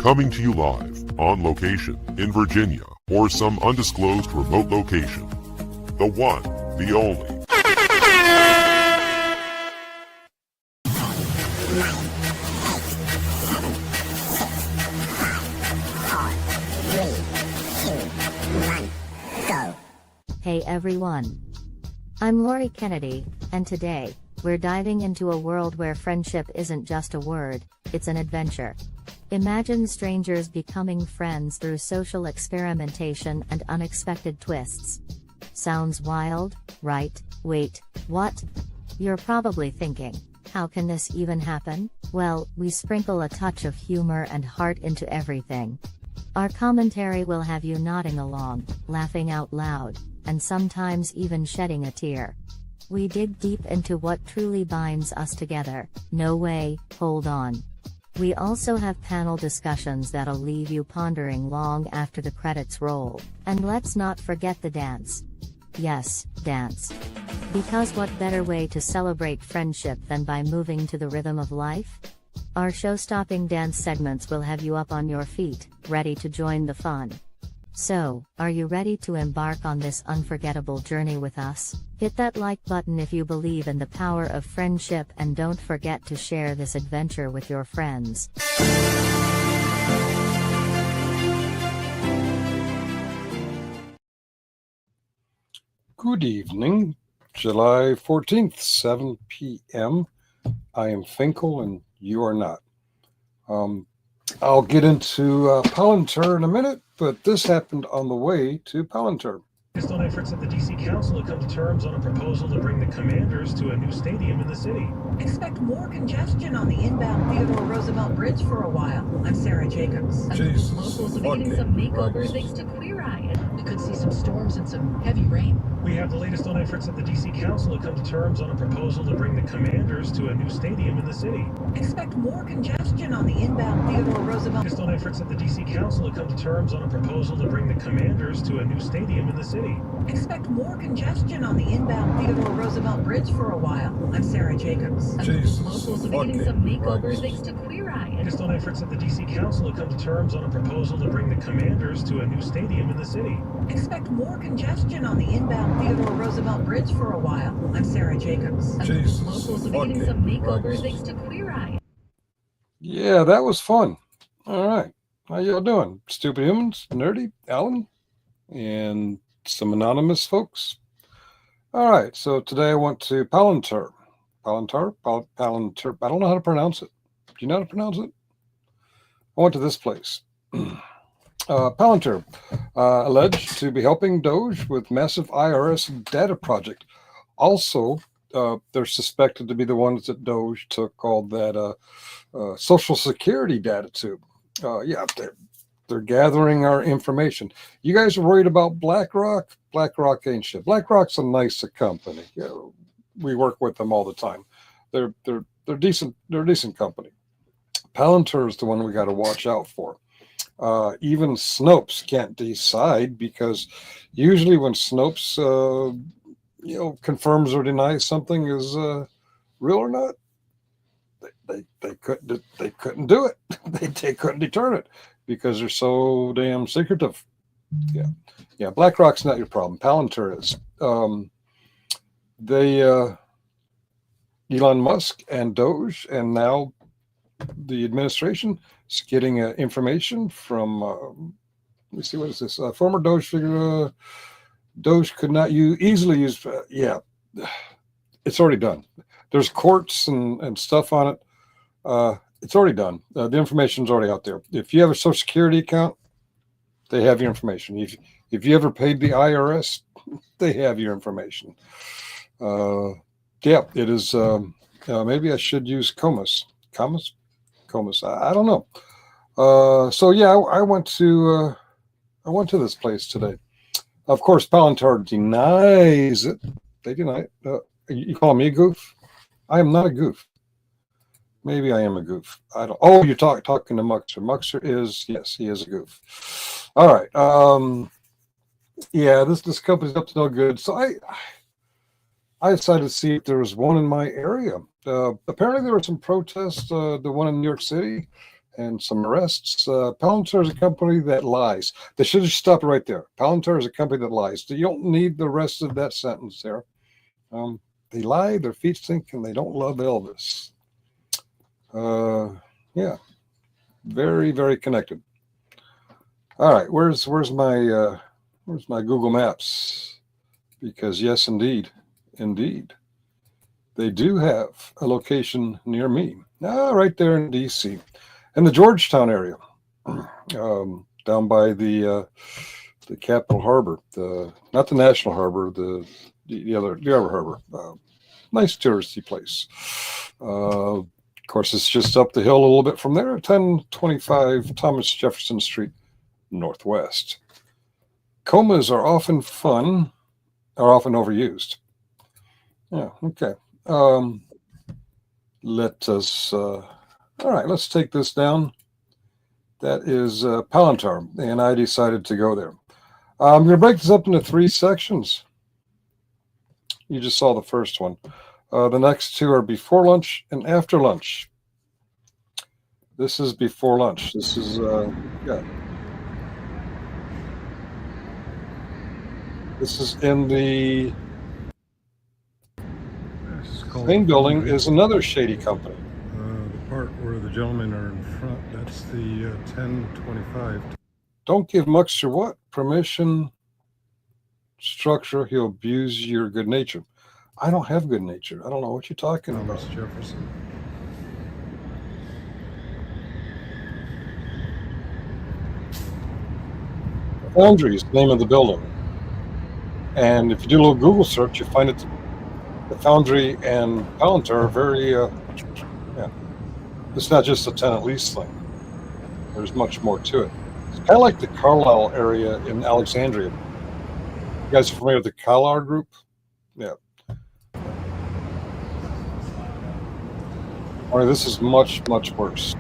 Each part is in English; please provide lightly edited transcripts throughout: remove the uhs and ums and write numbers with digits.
Coming to you live, on location, in Virginia, or some undisclosed remote location. The one, the only. Hey everyone. I'm Lori Kennedy, and today, we're diving into a world where friendship isn't just a word, it's an adventure. Imagine strangers becoming friends through social experimentation and unexpected twists. Sounds wild, right? Wait, what? You're probably thinking, how can this even happen? Well, we sprinkle a touch of humor and heart into everything. Our commentary will have you nodding along, laughing out loud, and sometimes even shedding a tear. We dig deep into what truly binds us together. No way, hold on. We also have panel discussions that'll leave you pondering long after the credits roll. And let's not forget the dance. Yes, dance. Because what better way to celebrate friendship than by moving to the rhythm of life? Our show-stopping dance segments will have you up on your feet, ready to join the fun. So, are you ready to embark on this unforgettable journey with us? Hit that like button if you believe in the power of friendship, and don't forget to share this adventure with your friends. Good evening, July 14th, 7 p.m. I am Finkel and you are not. I'll get into Palantir in a minute, but this happened on the way to Palantir. On efforts at the D.C. Council to come to terms on a proposal to bring the Commanders to a new stadium in the city. Expect more congestion on the inbound Theodore Roosevelt Bridge for a while. I'm Sarah Jacobs. Locals will be getting some makeovers thanks to Queer Eye. We could see some storms and some heavy rain. We have the latest on efforts at the D.C. Council to come to terms on a proposal to bring the Commanders to a new stadium in the city. Expect more congestion on the inbound Theodore Roosevelt. Latest on efforts at the D.C. Council to come to terms on a proposal to bring the Commanders to a new stadium in the city. Expect more congestion on the inbound Theodore Roosevelt Bridge for a while. I'm Sarah Jacobs. Locals will be getting some makeovers thanks to Queer Eye. Latest on efforts at the D.C. Council to come to terms on a proposal to bring the Commanders to a new stadium in the city. Expect more congestion on the inbound Theodore Roosevelt Bridge for a while. I'm Sarah Jacobs. Locals will be getting some makeovers thanks to Queer Eye. Yeah, that was fun. All right. How y'all doing? Stupid Humans, Nerdy, Alan, and some anonymous folks. All right. So today I went to Palantir. Palantir? Palantir. I don't know how to pronounce it. Do you know how to pronounce it? I went to this place. Palantir, alleged to be helping Doge with massive IRS data project. Also, they're suspected to be the ones that Doge took all that Social Security data to. Yeah, they're gathering our information. You guys are worried about BlackRock? BlackRock ain't shit. BlackRock's a nice company. You know, we work with them all the time. They're decent. They're a decent company. Palantir is the one we got to watch out for. Even Snopes can't decide, because usually when Snopes confirms or denies something is real or not, they couldn't do it. they couldn't determine it because they're so damn secretive. Yeah. BlackRock's not your problem. Palantir is. Elon Musk and Doge, and now the administration is getting information from. Let me see, what is this? Former Doge figure. Doge could not easily use. Yeah, it's already done. There's courts and stuff on it. It's already done. The information's already out there. If you have a Social Security account, they have your information. If you ever paid the IRS, they have your information. Yeah, it is. Maybe I should use Comus. I don't know. So yeah, I went to this place today. Of course, Palantir denies it. They deny it. You call me a goof? I am not a goof. Maybe I am a goof. I don't. Oh, you're talking to Muxer. Muxer is, yes, he is a goof. All right. Yeah, this company's up to no good. So I decided to see if there was one in my area. Apparently there were some protests. The one in New York City. and some arrests. Palantir is a company that lies. They should have stopped right there. Palantir is a company that lies. You don't need the rest of that sentence there. They lie, their feet stink, and they don't love Elvis. Yeah, very, very connected. All right, where's my Google Maps? Because yes, indeed, they do have a location near me. Right there in D.C., in the Georgetown area, down by the Capitol Harbor, not the National Harbor, the other harbor. Nice touristy place. Of course, it's just up the hill a little bit from there, 1025 Thomas Jefferson Street Northwest. Comas are often fun, are often overused. Yeah, okay. Let us, all right, let's take this down. That is Palantir, and I decided to go there. I'm going to break this up into 3 sections. You just saw the first one. The next 2 are before lunch and after lunch. This is before lunch. This is, yeah. This is in the main building is another shady company. The part where the gentlemen are in front, that's the 1025. Don't give much or what? Permission, structure, he'll abuse your good nature. I don't have good nature. I don't know what you're talking about. Thomas Jefferson. Foundry is the name of the building. And if you do a little Google search, you find it. The Foundry and Palantir are very, yeah. It's not just a tenant lease thing. There's much more to it. It's kind of like the Carlisle area in Alexandria. You guys are familiar with the Carlisle group? Yeah. All right, this is much, much worse.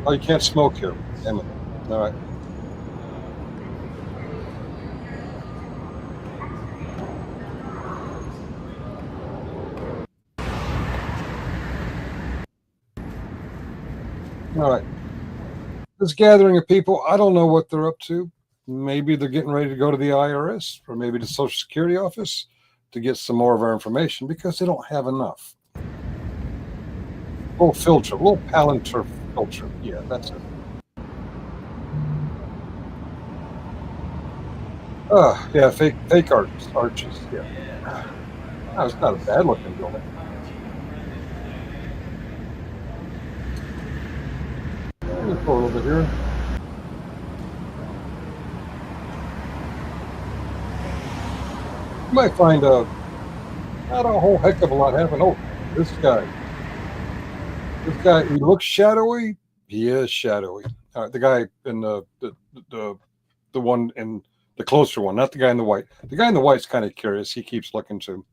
Oh, you can't smoke here. Damn it. All right. All right. This gathering of people, I don't know what they're up to. Maybe they're getting ready to go to the IRS or maybe the Social Security office to get some more of our information because they don't have enough. A little filter, a little Palantir filter. Yeah, that's it. Yeah, fake arches. Yeah. No, it's not a bad looking building. Let's go a little bit here. You might find not a whole heck of a lot happening. Oh, this guy, he looks shadowy. He is shadowy. The guy in the one in the closer one, not the guy in the white. The guy in the white's kind of curious. He keeps looking too.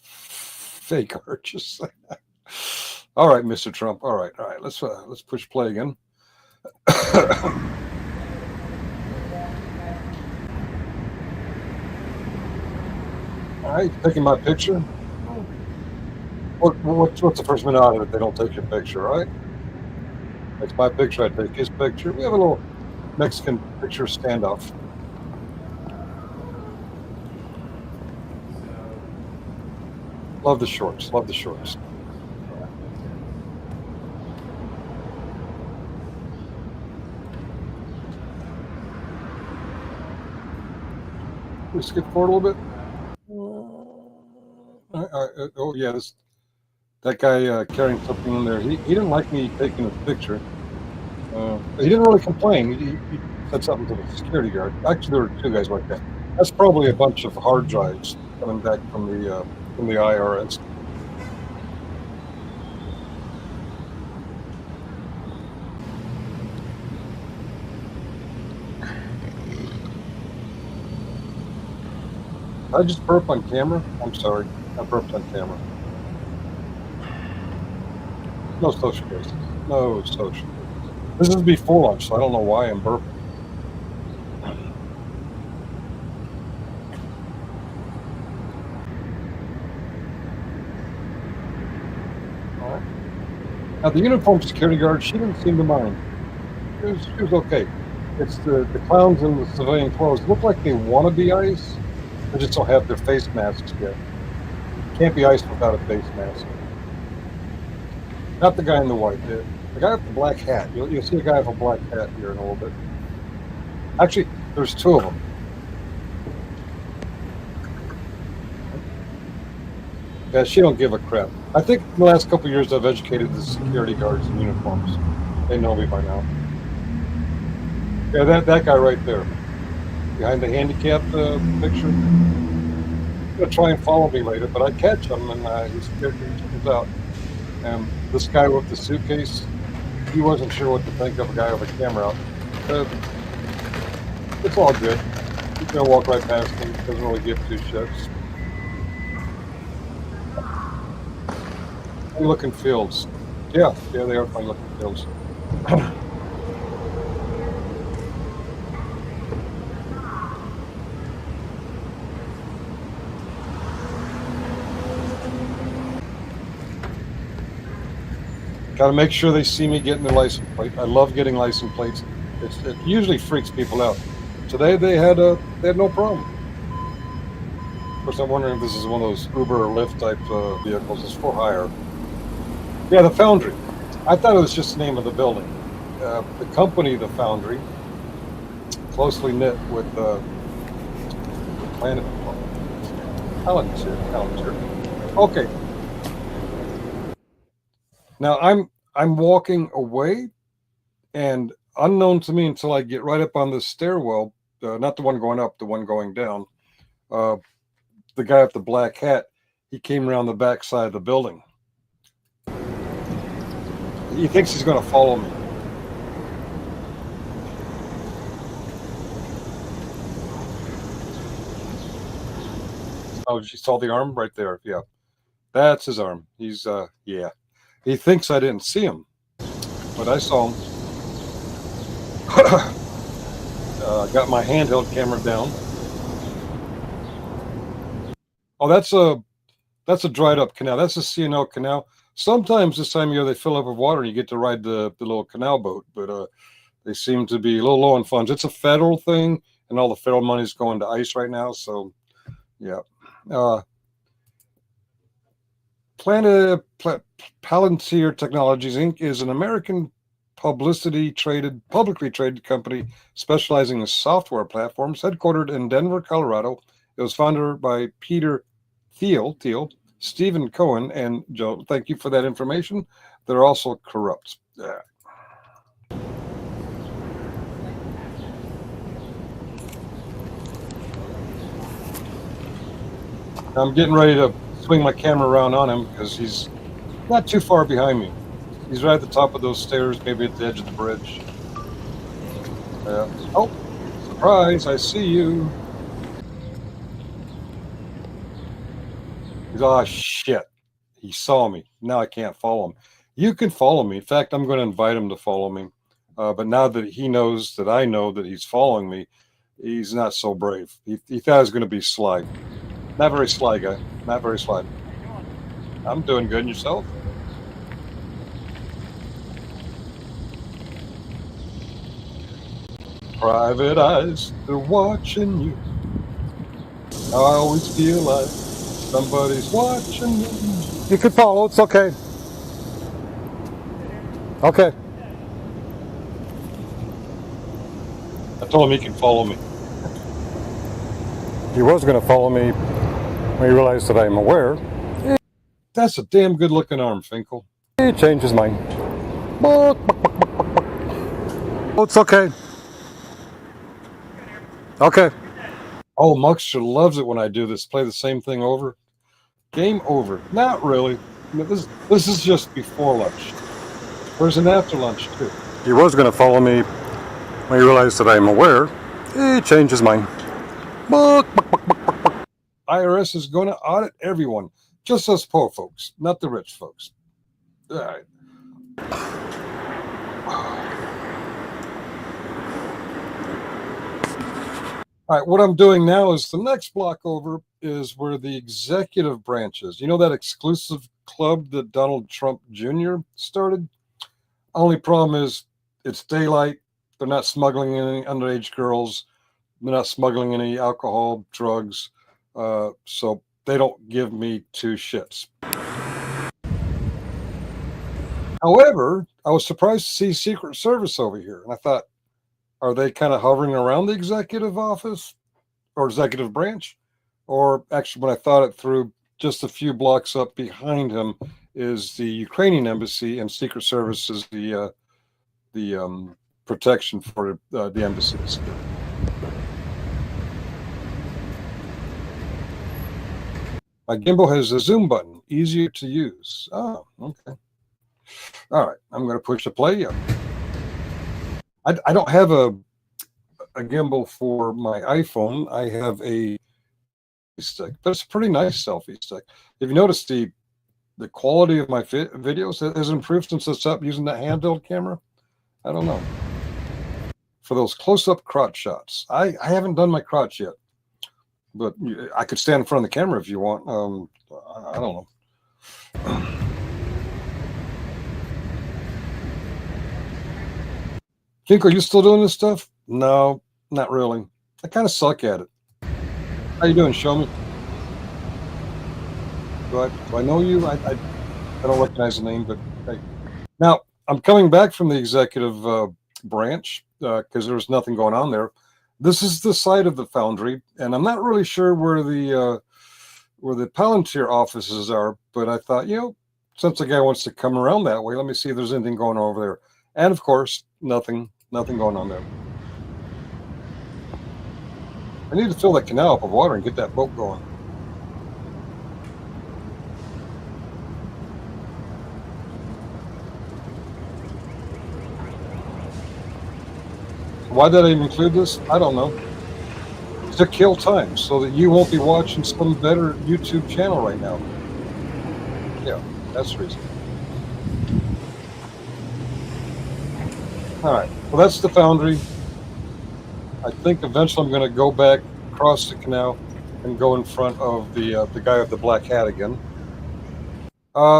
Fake arches. All right, Mr. Trump. All right. Let's push play again. All right, taking my picture. What's the first minute out of it? They don't take your picture, right? It's my picture. I take his picture. We have a little Mexican picture standoff. Love the shorts. Love the shorts. We skip forward a little bit. Oh yeah, that guy carrying something in there. He didn't like me taking his picture. He didn't really complain. He said something to the security guard. Actually, there were 2 guys like that. That's probably a bunch of hard drives coming back from the IRS. I just burp on camera? I'm sorry. I burped on camera. No social distance. No social distance. This is before lunch, so I don't know why I'm burping. All right. Now, the uniformed security guard, she didn't seem to mind. She was okay. It's the clowns in the civilian clothes look like they want to be ICE. They just don't have their face masks yet. Can't be ICE without a face mask. Not the guy in the white. The guy with the black hat. You'll see a guy with a black hat here in a little bit. Actually, there's two of them. Yeah, she don't give a crap. I think in the last couple of years I've educated the security guards in uniforms. They know me by now. Yeah, that guy right there, behind the handicapped picture. He's gonna try and follow me later, but I catch him and he's scared me. Turns out, and this guy with the suitcase, he wasn't sure what to think of a guy with a camera out. It's all good. He's gonna walk right past me. Doesn't really give two shits. Funny looking fields. Yeah, they are funny looking fields. Got to make sure they see me getting their license plate. I love getting license plates. It usually freaks people out. Today they had no problem. Of course, I'm wondering if this is one of those Uber or Lyft type vehicles. It's for hire. Yeah, the Foundry. I thought it was just the name of the building. The company, the Foundry, closely knit with Planet Palantir. Okay. Now I'm walking away, and unknown to me until I get right up on this stairwell, not the one going up, the one going down. The guy with the black hat, he came around the back side of the building. He thinks he's going to follow me. Oh, you saw the arm right there. Yeah, that's his arm. He's yeah. He thinks I didn't see him, but I saw him. Got my handheld camera down. Oh, that's a dried up canal. That's a C&O canal. Sometimes this time of year they fill up with water and you get to ride the little canal boat, but they seem to be a little low on funds. It's a federal thing, and all the federal money is going to ICE right now. So, yeah. Palantir Technologies Inc. is an American publicly traded company specializing in software platforms, headquartered in Denver, Colorado. It was founded by Peter Thiel, Stephen Cohen, and Joe. Thank you for that information. They're also corrupt. I'm getting ready to swing my camera around on him because he's not too far behind me. He's right at the top of those stairs, maybe at the edge of the bridge. Oh, surprise, I see you. He's, oh, shit. He saw me. Now I can't follow him. You can follow me. In fact, I'm going to invite him to follow me. But now that he knows that I know that he's following me, he's not so brave. He thought I was going to be sly. Not very sly, guy. Not very sly. I'm doing good. And yourself? Private eyes, they're watching you. I always feel like somebody's watching me. You can follow. It's okay. Okay. I told him he can follow me. He was going to follow me when he realized that I'm aware. That's a damn good looking arm, Finkel. He changed his mind. Oh, it's okay. Okay. Oh, Muxter loves it when I do this. Play the same thing over. Game over. Not really. I mean, this is just before lunch. There's an after lunch, too. He was going to follow me when he realized that I'm aware. He changed his mind. IRS is going to audit everyone. Just us poor folks, not the rich folks. All right. All right, what I'm doing now is the next block over is where the executive branch is. You know that exclusive club that Donald Trump Jr. started. Only problem is it's daylight. They're not smuggling any underage girls. They're not smuggling any alcohol, drugs. So they don't give me two shits. However, I was surprised to see Secret Service over here. And I thought, are they kind of hovering around the executive office or executive branch? Or actually, when I thought it through, just a few blocks up behind him is the Ukrainian embassy, and Secret Service is the protection for the embassies. My gimbal has a zoom button, easier to use. Oh, okay. All right, I'm going to push the play. Yeah. I don't have a gimbal for my iPhone. I have a stick, but it's a pretty nice selfie stick. If you notice, the quality of my videos has improved since it's up using that handheld camera. I don't know. For those close-up crotch shots, I haven't done my crotch yet, but I could stand in front of the camera if you want. I don't know. Kink, are you still doing this stuff? No, not really. I kind of suck at it. How you doing? Show me. Do I know you? I don't recognize the name, but hey. Now, I'm coming back from the executive branch because there was nothing going on there. This is the site of the foundry, and I'm not really sure where the Palantir offices are, but I thought, since the guy wants to come around that way, let me see if there's anything going on over there. And of course, nothing going on there. I need to fill that canal up with water and get that boat going. Why did I include this? I don't know. To kill time so that you won't be watching some better YouTube channel right now. Yeah, that's the reason. All right, well, that's the foundry. I think eventually I'm going to go back across the canal and go in front of the guy with the black hat again.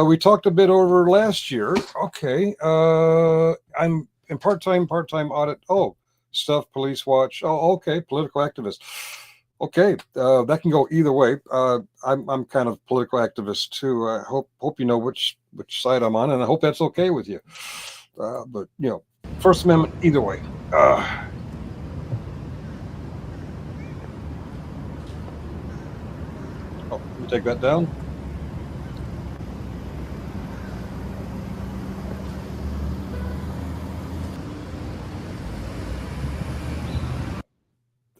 We talked a bit over last year. Okay, I'm in part-time audit. Oh, stuff, police watch. Oh, okay, political activist. Okay, that can go either way. I'm kind of political activist too. I hope you know which side I'm on, and I hope that's okay with you. But First Amendment either way. Oh, let me take that down.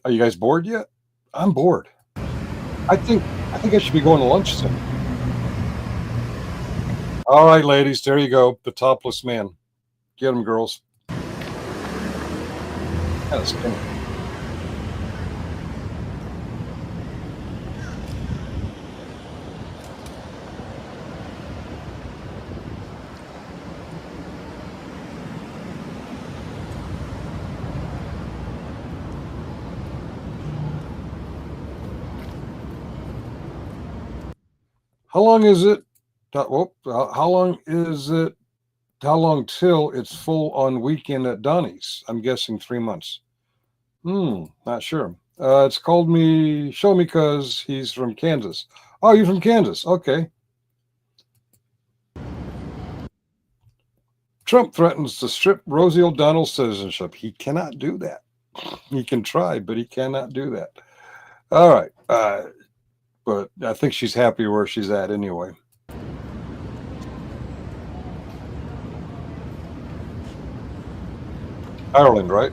Are you guys bored yet? I'm bored. I think I should be going to lunch soon. All right, ladies, there you go. The topless man. Get him, girls. That's skinny. How long is it? How long till it's full on weekend at Donnie's? I'm guessing 3 months. Not sure. It's called me, show me, cause he's from Kansas. Oh, you're from Kansas. Okay. Trump threatens to strip Rosie O'Donnell's citizenship. He cannot do that. He can try, but he cannot do that. All right. But I think she's happy where she's at anyway. Ireland, right?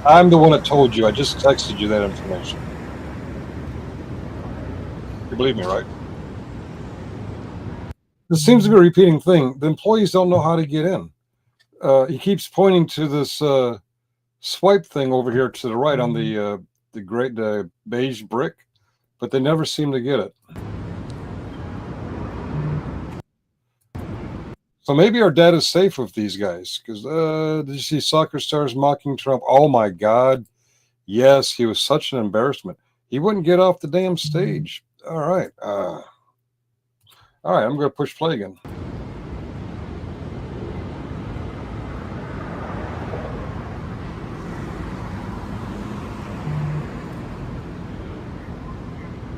I'm the one that told you. I just texted you that information. You believe me, right? This seems to be a repeating thing. The employees don't know how to get in. He keeps pointing to this swipe thing over here to the right on the beige brick, but they never seem to get it. So maybe our dad is safe with these guys. Because did you see soccer stars mocking Trump? Oh my God. Yes, he was such an embarrassment. He wouldn't get off the damn stage. All right. All right, I'm going to push play again.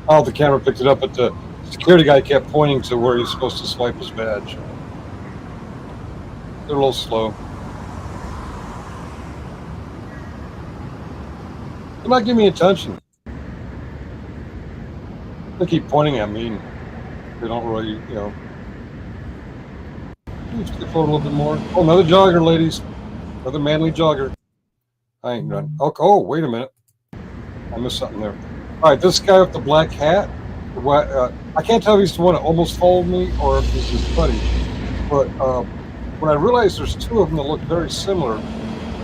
Oh, the camera picked it up, but the security guy kept pointing to where he's supposed to swipe his badge. They're a little slow. They're not giving me attention. They keep pointing at me. And they don't really, you know. Skip forward a little bit more. Oh, another jogger, ladies. Another manly jogger. I ain't running. Oh, wait a minute. I missed something there. All right, this guy with the black hat. I can't tell if he's the one that almost followed me or if he's his buddy. But when I realized there's two of them that look very similar,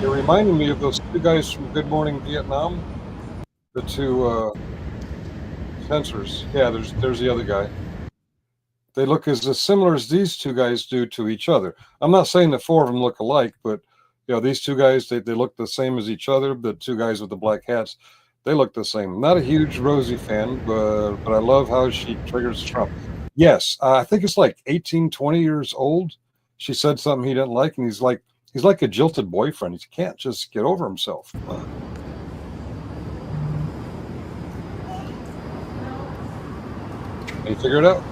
it reminded me of those two guys from Good Morning Vietnam. The two sensors. Yeah, there's the other guy. They look as similar as these two guys do to each other. I'm not saying that four of them look alike, but you know, these two guys, they look the same as each other. The two guys with the black hats, they look the same. Not a huge Rosie fan, but I love how she triggers Trump. Yes, I think it's like 18, 20 years old. She said something he didn't like, and he's like a jilted boyfriend. He can't just get over himself. Can you figure it out?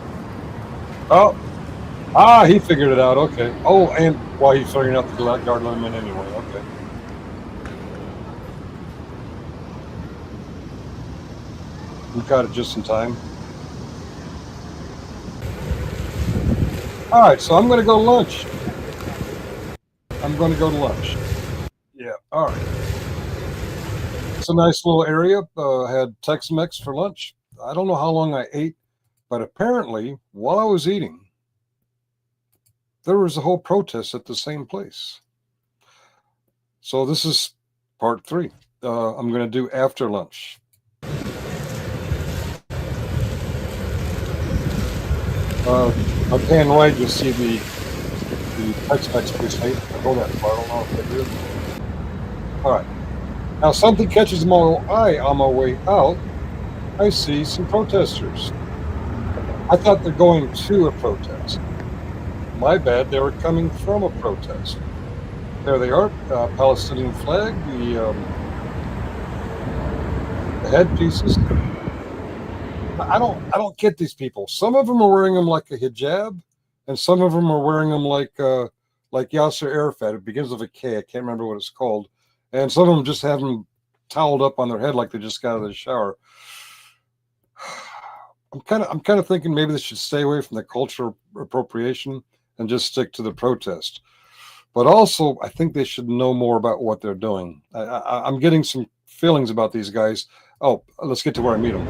Oh, he figured it out. Okay. Oh, and while he's figuring out the guard limit anyway. Okay. We caught it just in time. All right, so I'm going to go to lunch. Yeah. All right. It's a nice little area. Had Tex-Mex for lunch. I don't know how long I ate. But apparently, while I was eating, there was a whole protest at the same place. So this is part 3. I'm going to do after lunch. Okay, and right, you see the Tex-Mex place. I go that far. I don't know if they do. All right. Now something catches my eye on my way out. I see some protesters. I thought they're going to a protest. My bad, they were coming from a protest. There they are, Palestinian flag, the headpieces. I don't get these people. Some of them are wearing them like a hijab, and some of them are wearing them like Yasser Arafat. It begins with a K. I can't remember what it's called. And some of them just have them toweled up on their head like they just got out of the shower. I'm kind of thinking maybe they should stay away from the cultural appropriation and just stick to the protest. But also, I think they should know more about what they're doing. I'm getting some feelings about these guys. Oh, let's get to where I meet them.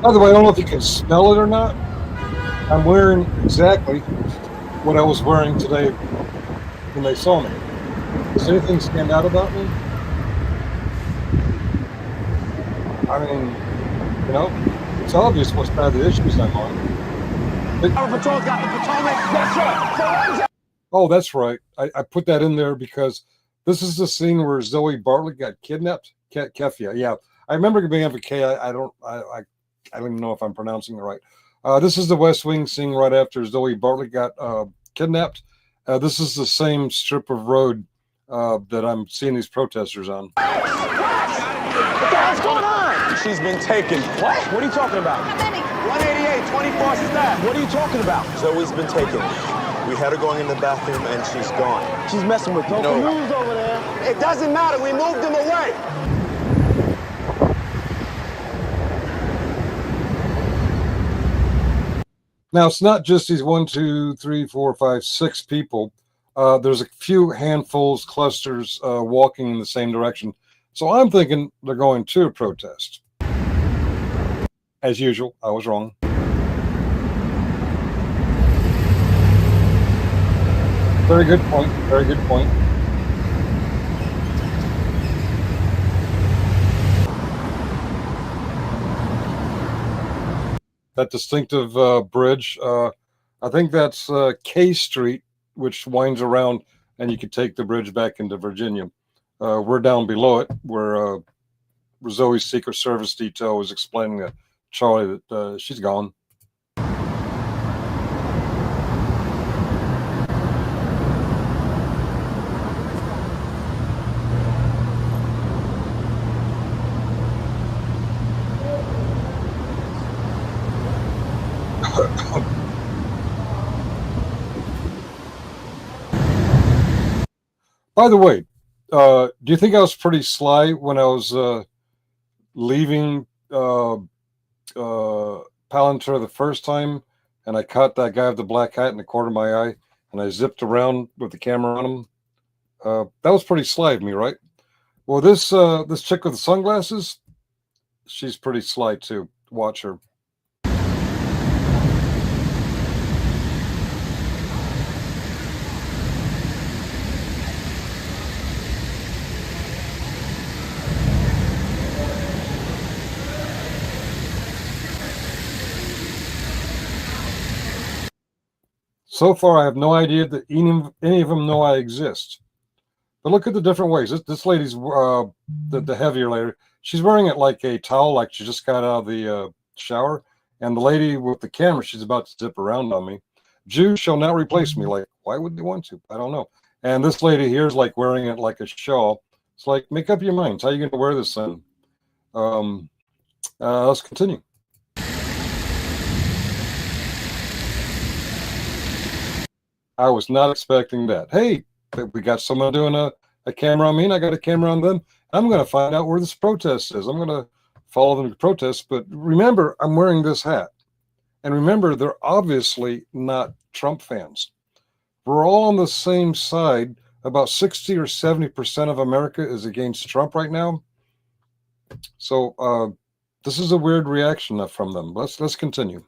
By the way, I don't know if you can smell it or not. I'm wearing exactly what I was wearing today when they saw me. Does anything stand out about me? I mean, you know, it's obvious what's kind of the issues I'm on. Oh, that's right. I put that in there because this is the scene where Zoe Bartlett got kidnapped. Kefia, yeah. I remember being of a K. I don't even know if I'm pronouncing it right. This is the West Wing scene right after Zoe Bartlett got kidnapped. This is the same strip of road that I'm seeing these protesters on. What the hell's going on? She's been taken. What? What are you talking about? 188, 24 staff. What are you talking about? Zoe's been taken. We had her going in the bathroom and she's gone. She's messing with local news over there. It doesn't matter. We moved them away. Now, it's not just these 1, 2, 3, 4, 5, 6 people. There's a few handfuls, clusters walking in the same direction. So I'm thinking they're going to a protest. As usual, I was wrong. Very good point. Very good point. that distinctive bridge. I think that's K Street, which winds around, and you can take the bridge back into Virginia. We're down below it, where Zoe's Secret Service detail was explaining to Charlie that she's gone. By the way, do you think I was pretty sly when I was leaving Palantir the first time, and I caught that guy with the black hat in the corner of my eye, and I zipped around with the camera on him? That was pretty sly of me, right? Well, this chick with the sunglasses, she's pretty sly too. Watch her. So far, I have no idea that any of them know I exist. But look at the different ways. This lady's, the heavier lady, she's wearing it like a towel, like she just got out of the shower. And the lady with the camera, she's about to zip around on me. Jews shall not replace me. Like, why would they want to? I don't know. And this lady here is like wearing it like a shawl. It's like, make up your minds. How are you going to wear this thing? Let's continue. I was not expecting that. Hey, we got someone doing a camera on me, and I got a camera on them. I'm going to find out where this protest is. I'm going to follow them to protest. But remember, I'm wearing this hat. And remember, they're obviously not Trump fans. We're all on the same side. About 60 or 70% of America is against Trump right now. So this is a weird reaction from them. Let's continue.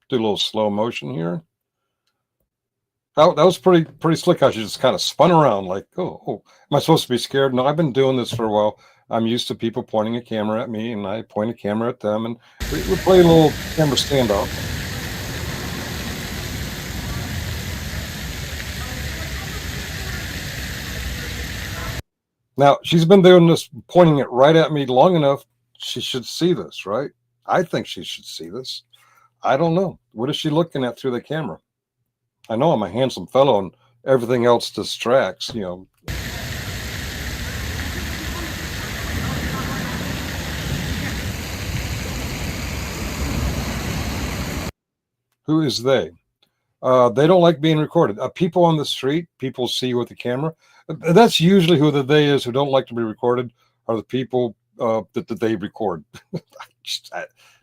Do a little slow motion here. That was pretty slick how she just kind of spun around like, oh, am I supposed to be scared? No, I've been doing this for a while. I'm used to people pointing a camera at me, and I point a camera at them, and we play a little camera standoff. Now, she's been doing this, pointing it right at me long enough. She should see this, right? I think she should see this. I don't know. What is she looking at through the camera? I know I'm a handsome fellow and everything else distracts, you know. Who is they? They don't like being recorded. People on the street, people see you with the camera. That's usually who the they is who don't like to be recorded, are the people that they record.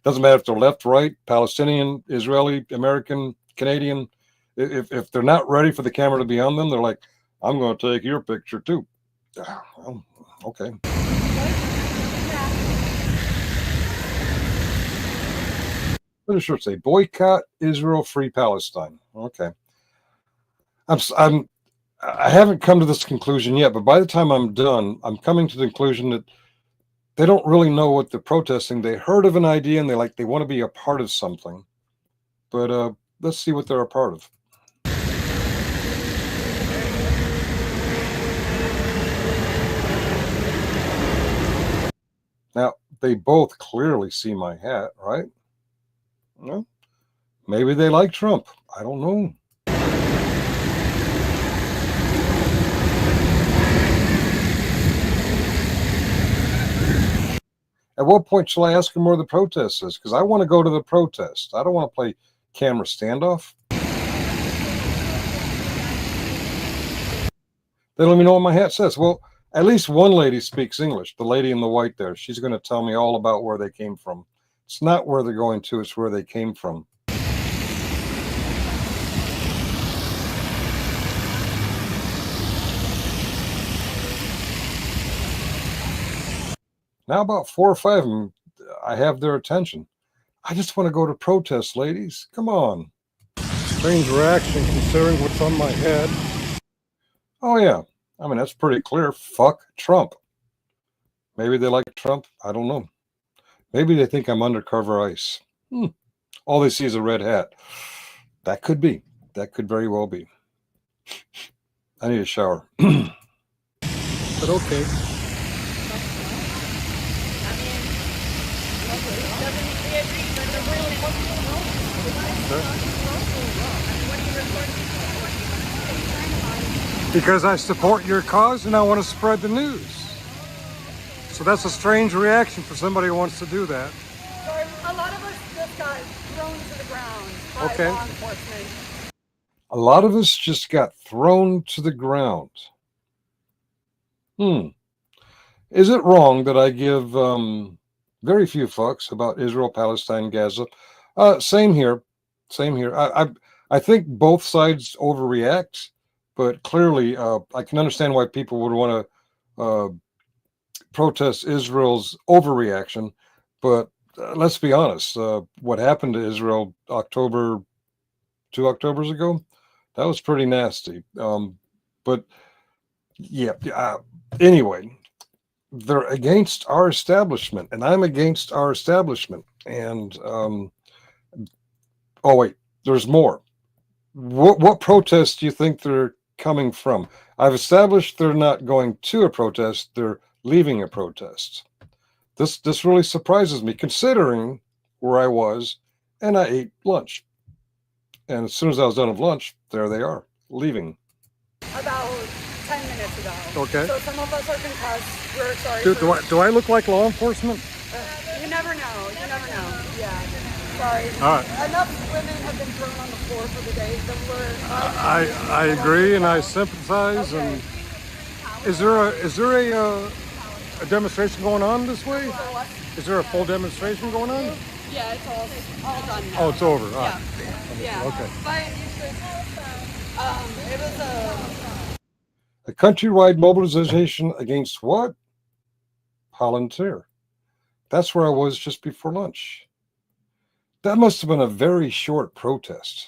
Doesn't matter if they're left, right, Palestinian, Israeli, American, Canadian. If they're not ready for the camera to be on them, they're like, I'm going to take your picture too. Well, okay. What does it say? Boycott Israel, free Palestine. Okay. I haven't come to this conclusion yet, but by the time I'm done, I'm coming to the conclusion that they don't really know what they're protesting. They heard of an idea and they want to be a part of something. But let's see what they're a part of. Now, they both clearly see my hat, right? Well, maybe they like Trump. I don't know. At what point shall I ask them where the protest is? Because I want to go to the protest. I don't want to play camera standoff. They let me know what my hat says. Well, at least one lady speaks English. The lady in the white there. She's going to tell me all about where they came from. It's not where they're going to. It's where they came from. Now about 4 or 5 of them, I have their attention. I just want to go to protest, ladies. Come on. Strange reaction considering what's on my head. Oh, yeah. I mean, that's pretty clear. Fuck Trump. Maybe they like Trump. I don't know. Maybe they think I'm undercover ICE. All they see is a red hat. That could be. That could very well be. I need a shower. But okay. Because I support your cause and I want to spread the news. So that's a strange reaction for somebody who wants to do that. Sorry, a lot of us just got thrown to the ground by law enforcement. A lot of us just got thrown to the ground. Is it wrong that I give very few fucks about Israel, Palestine, Gaza? Same here. Same here. I think both sides overreact, but clearly I can understand why people would want to protest Israel's overreaction. But let's be honest, what happened to Israel 2 Octobers ago, that was pretty nasty. But yeah, anyway, they're against our establishment, and I'm against our establishment. And oh wait, there's more. What protests do you think they're coming from? I've established they're not going to a protest, they're leaving a protest. This really surprises me, considering where I was, and I ate lunch. And as soon as I was done with lunch, there they are, leaving. About 10 minutes ago. Okay. So some of us are concussed. We're sorry. Do I look like law enforcement? You never know. You never know. Yeah. Sorry. All right. Enough women have been thrown on the floor for the day that we're. I agree and I sympathize. Okay. And is there a demonstration going on this way? Is there a full demonstration going on? Yeah, it's all done now. Oh, it's over. All Yeah. right. Yeah. Okay. But it was A countrywide mobilization against what? Palantir. That's where I was just before lunch. That must have been a very short protest.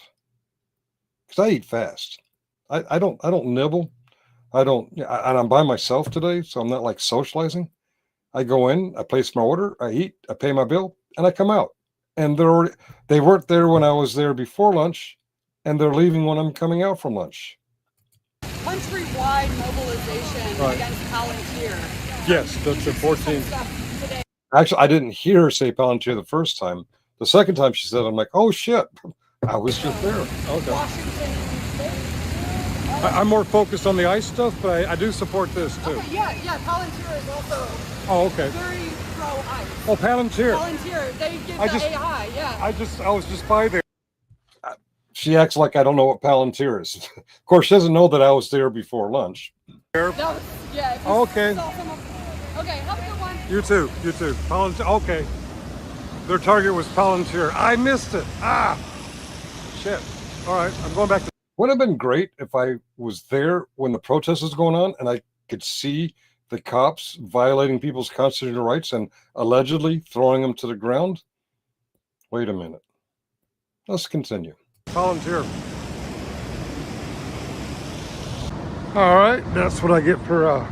Because I eat fast. I don't nibble. And I'm by myself today, so I'm not like socializing. I go in, I place my order, I eat, I pay my bill, and I come out. And they weren't there when I was there before lunch, and they're leaving when I'm coming out from lunch. countrywide mobilization against Palantir. Yes, the 14th. Actually, I didn't hear her say Palantir the first time. The second time she said, I'm like, oh shit, I was just there. Okay. Washington State. I'm more focused on the ICE stuff, but I do support this too. Okay, yeah, Palantir is also very pro-ICE. Oh, Palantir. Palantir, they give AI, yeah. I was just by there. She acts like I don't know what Palantir is. Of course, she doesn't know that I was there before lunch. Okay. Okay, have a good one. you too. Palantir, okay. Their target was Palantir. I missed it. Shit. All right, I'm going back to... Would have been great if I was there when the protest was going on and I could see the cops violating people's constitutional rights and allegedly throwing them to the ground. Wait a minute. Let's continue. Palantir. All right, that's what I get for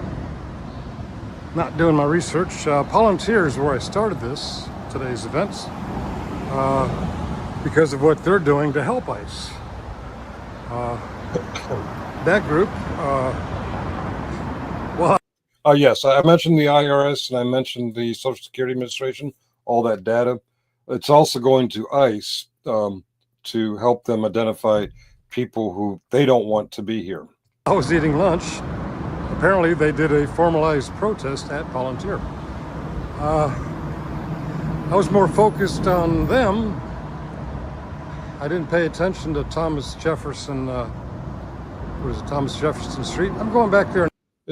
not doing my research. Palantir is where I started today's events, because of what they're doing to help ICE. That group, yes, I mentioned the IRS and I mentioned the Social Security Administration, all that data. It's also going to ICE to help them identify people who they don't want to be here. I was eating lunch. Apparently they did a formalized protest at Palantir. I was more focused on them. I didn't pay attention to Thomas Jefferson, Thomas Jefferson Street? I'm going back there.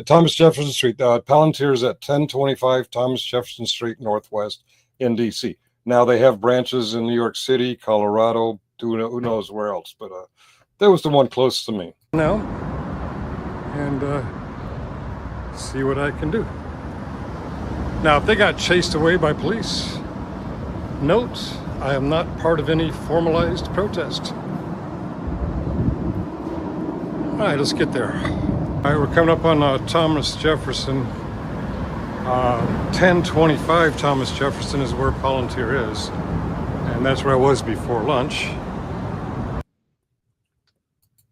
Thomas Jefferson Street. Palantir is at 1025 Thomas Jefferson Street Northwest in DC. Now they have branches in New York City, Colorado, who knows where else, but that was the one close to me. Now, and see what I can do. Now, if they got chased away by police, note, I am not part of any formalized protest. All right, let's get there. All right, we're coming up on Thomas Jefferson. 1025 Thomas Jefferson is where Palantir is. And that's where I was before lunch.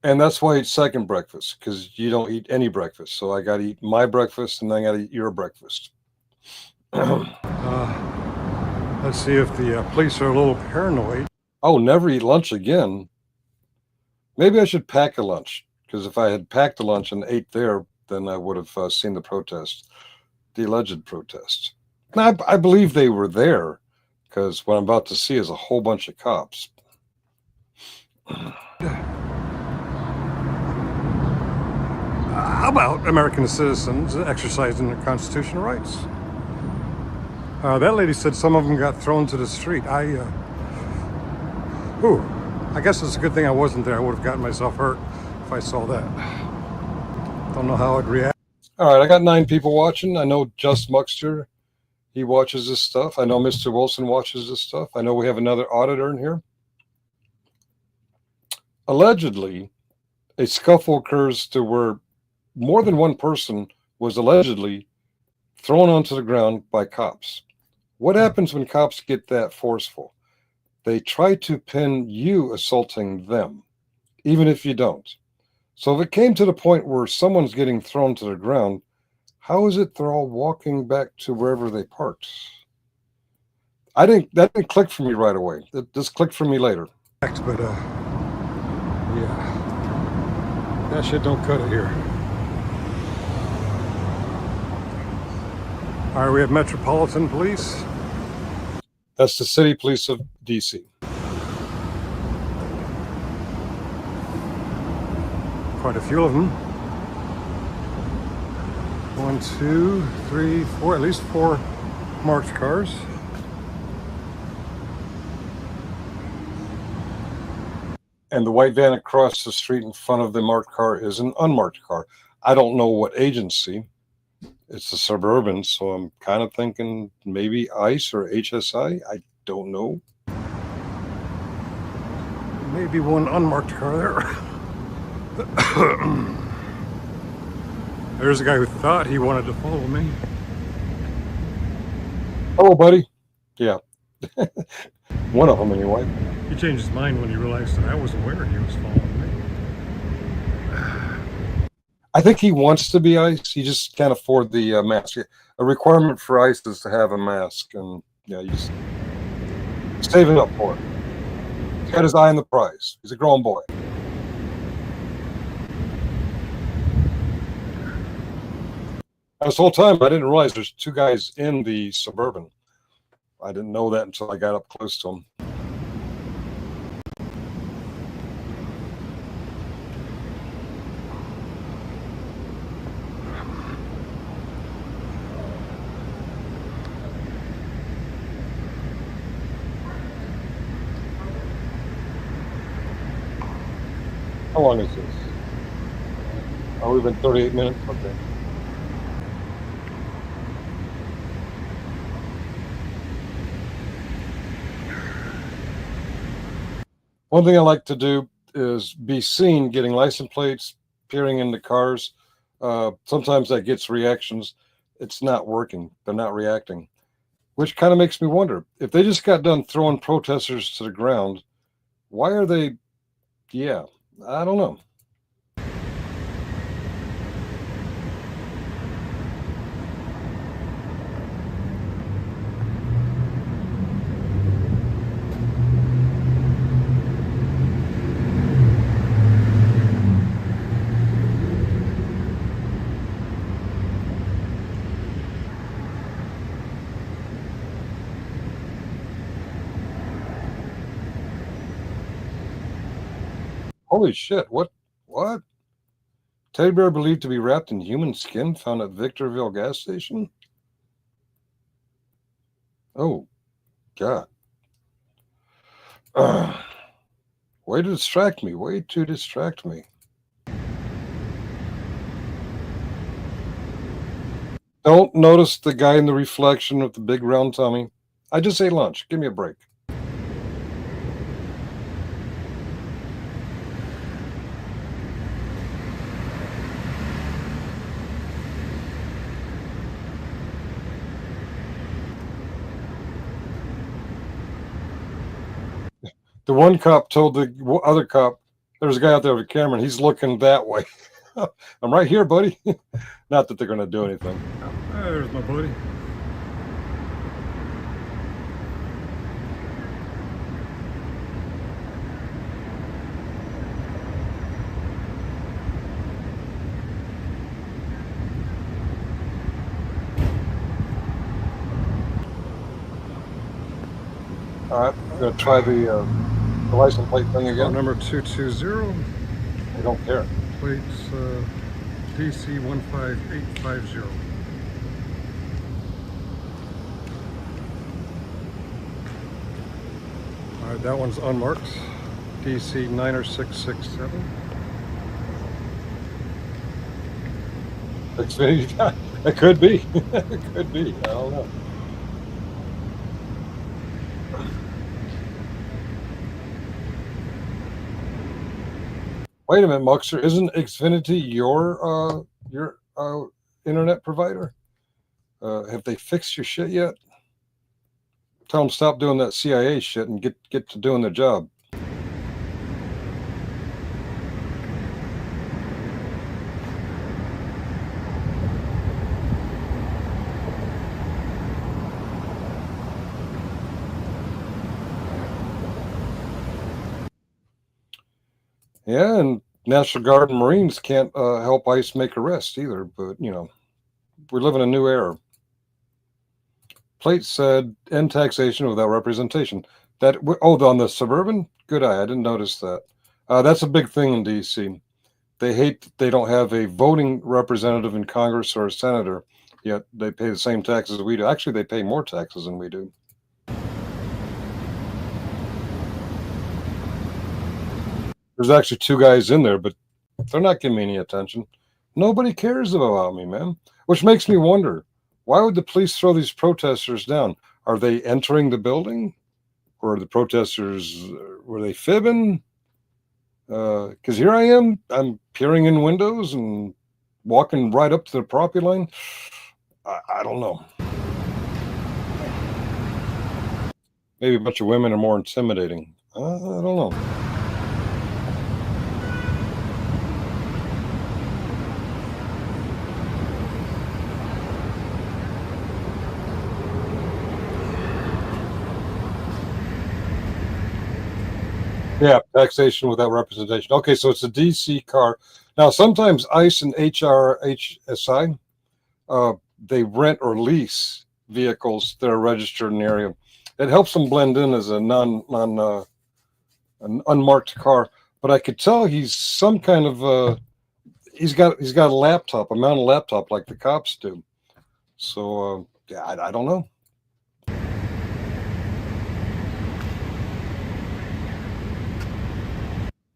And that's why I eat second breakfast, because you don't eat any breakfast. So I got to eat my breakfast, and then I got to eat your breakfast. Let's see if the police are a little paranoid. Oh, never eat lunch again. Maybe I should pack a lunch, because if I had packed a lunch and ate there, then I would have seen the protest, the alleged protest. Now, I believe they were there, because what I'm about to see is a whole bunch of cops. How about American citizens exercising their constitutional rights? That lady said some of them got thrown to the street. I guess it's a good thing I wasn't there. I would have gotten myself hurt if I saw that. Don't know how I'd react. All right, I got 9 people watching. I know Just Muxter, he watches this stuff. I know Mr. Wilson watches this stuff. I know we have another auditor in here. Allegedly, a scuffle occurs to where more than one person was allegedly thrown onto the ground by cops. What happens when cops get that forceful? They try to pin you assaulting them, even if you don't. So if it came to the point where someone's getting thrown to the ground, how is it they're all walking back to wherever they parked? That didn't click for me right away. It just clicked for me later. But yeah, that shit don't cut it here. All right, we have Metropolitan Police. That's the City Police of DC. Quite a few of them. 1, 2, 3, 4, at least 4 marked cars. And the white van across the street in front of the marked car is an unmarked car. I don't know what agency. It's the Suburban, so I'm kind of thinking maybe ICE or HSI. I don't know. Maybe one unmarked car there. There's a guy who thought he wanted to follow me. Hello, buddy. Yeah. One of them, anyway. He changed his mind when he realized that I was aware he was following me. I think he wants to be ICE. He just can't afford the mask. A requirement for ICE is to have a mask, and yeah, he's saving up for it. He's got his eye on the prize. He's a grown boy. This whole time, I didn't realize there's 2 guys in the Suburban. I didn't know that until I got up close to them. How long is this? Oh, we've been 38 minutes. Okay. One thing I like to do is be seen getting license plates, peering into cars. Sometimes that gets reactions. It's not working. They're not reacting, which kind of makes me wonder if they just got done throwing protesters to the ground. Why are they? Yeah, I don't know. Holy shit, what? Teddy bear believed to be wrapped in human skin found at Victorville gas station? Oh, God. Way to distract me, way to distract me. Don't notice the guy in the reflection with the big round tummy. I just ate lunch, give me a break. The one cop told the other cop, there's a guy out there with a camera, and he's looking that way. I'm right here, buddy. Not that they're going to do anything. There's my buddy. All right, I'm going to try the license plate thing again. Number 220. I don't care. Plates DC 15850. All right, that one's unmarked. DC 90667. Xfinity. It could be. It could be. I don't know. Wait a minute, Muxer. Isn't Xfinity your internet provider? Have they fixed your shit yet? Tell them stop doing that CIA shit and get to doing their job. Yeah, and National Guard and Marines can't help ICE make arrests either. But, you know, we live in a new era. Plate said end taxation without representation. That on the Suburban? Good eye. I didn't notice that. That's a big thing in D.C. They hate that they don't have a voting representative in Congress or a senator, yet they pay the same taxes we do. Actually, they pay more taxes than we do. There's actually two guys in there, but they're not giving me any attention. Nobody cares about me, man. Which makes me wonder, why would the police throw these protesters down? Are they entering the building? Or are the protesters, were they fibbing? Because here I am, I'm peering in windows and walking right up to the property line. I don't know. Maybe a bunch of women are more intimidating. I don't know. Yeah, taxation without representation. Okay, so it's a DC car. Now, sometimes ICE and HRHSI, they rent or lease vehicles that are registered in the area. It helps them blend in as an unmarked car. But I could tell he's some kind of he's got a laptop, a mounted laptop like the cops do. So yeah, I don't know.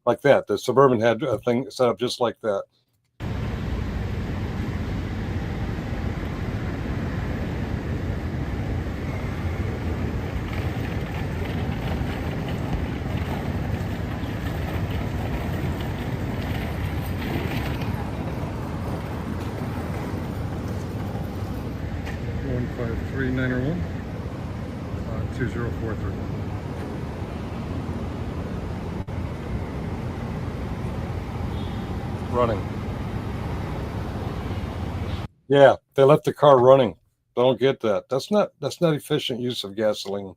Like that. The Suburban had a thing set up just like that. One 53901 2043. Running. Yeah, they left the car running. Don't get that. That's not efficient use of gasoline.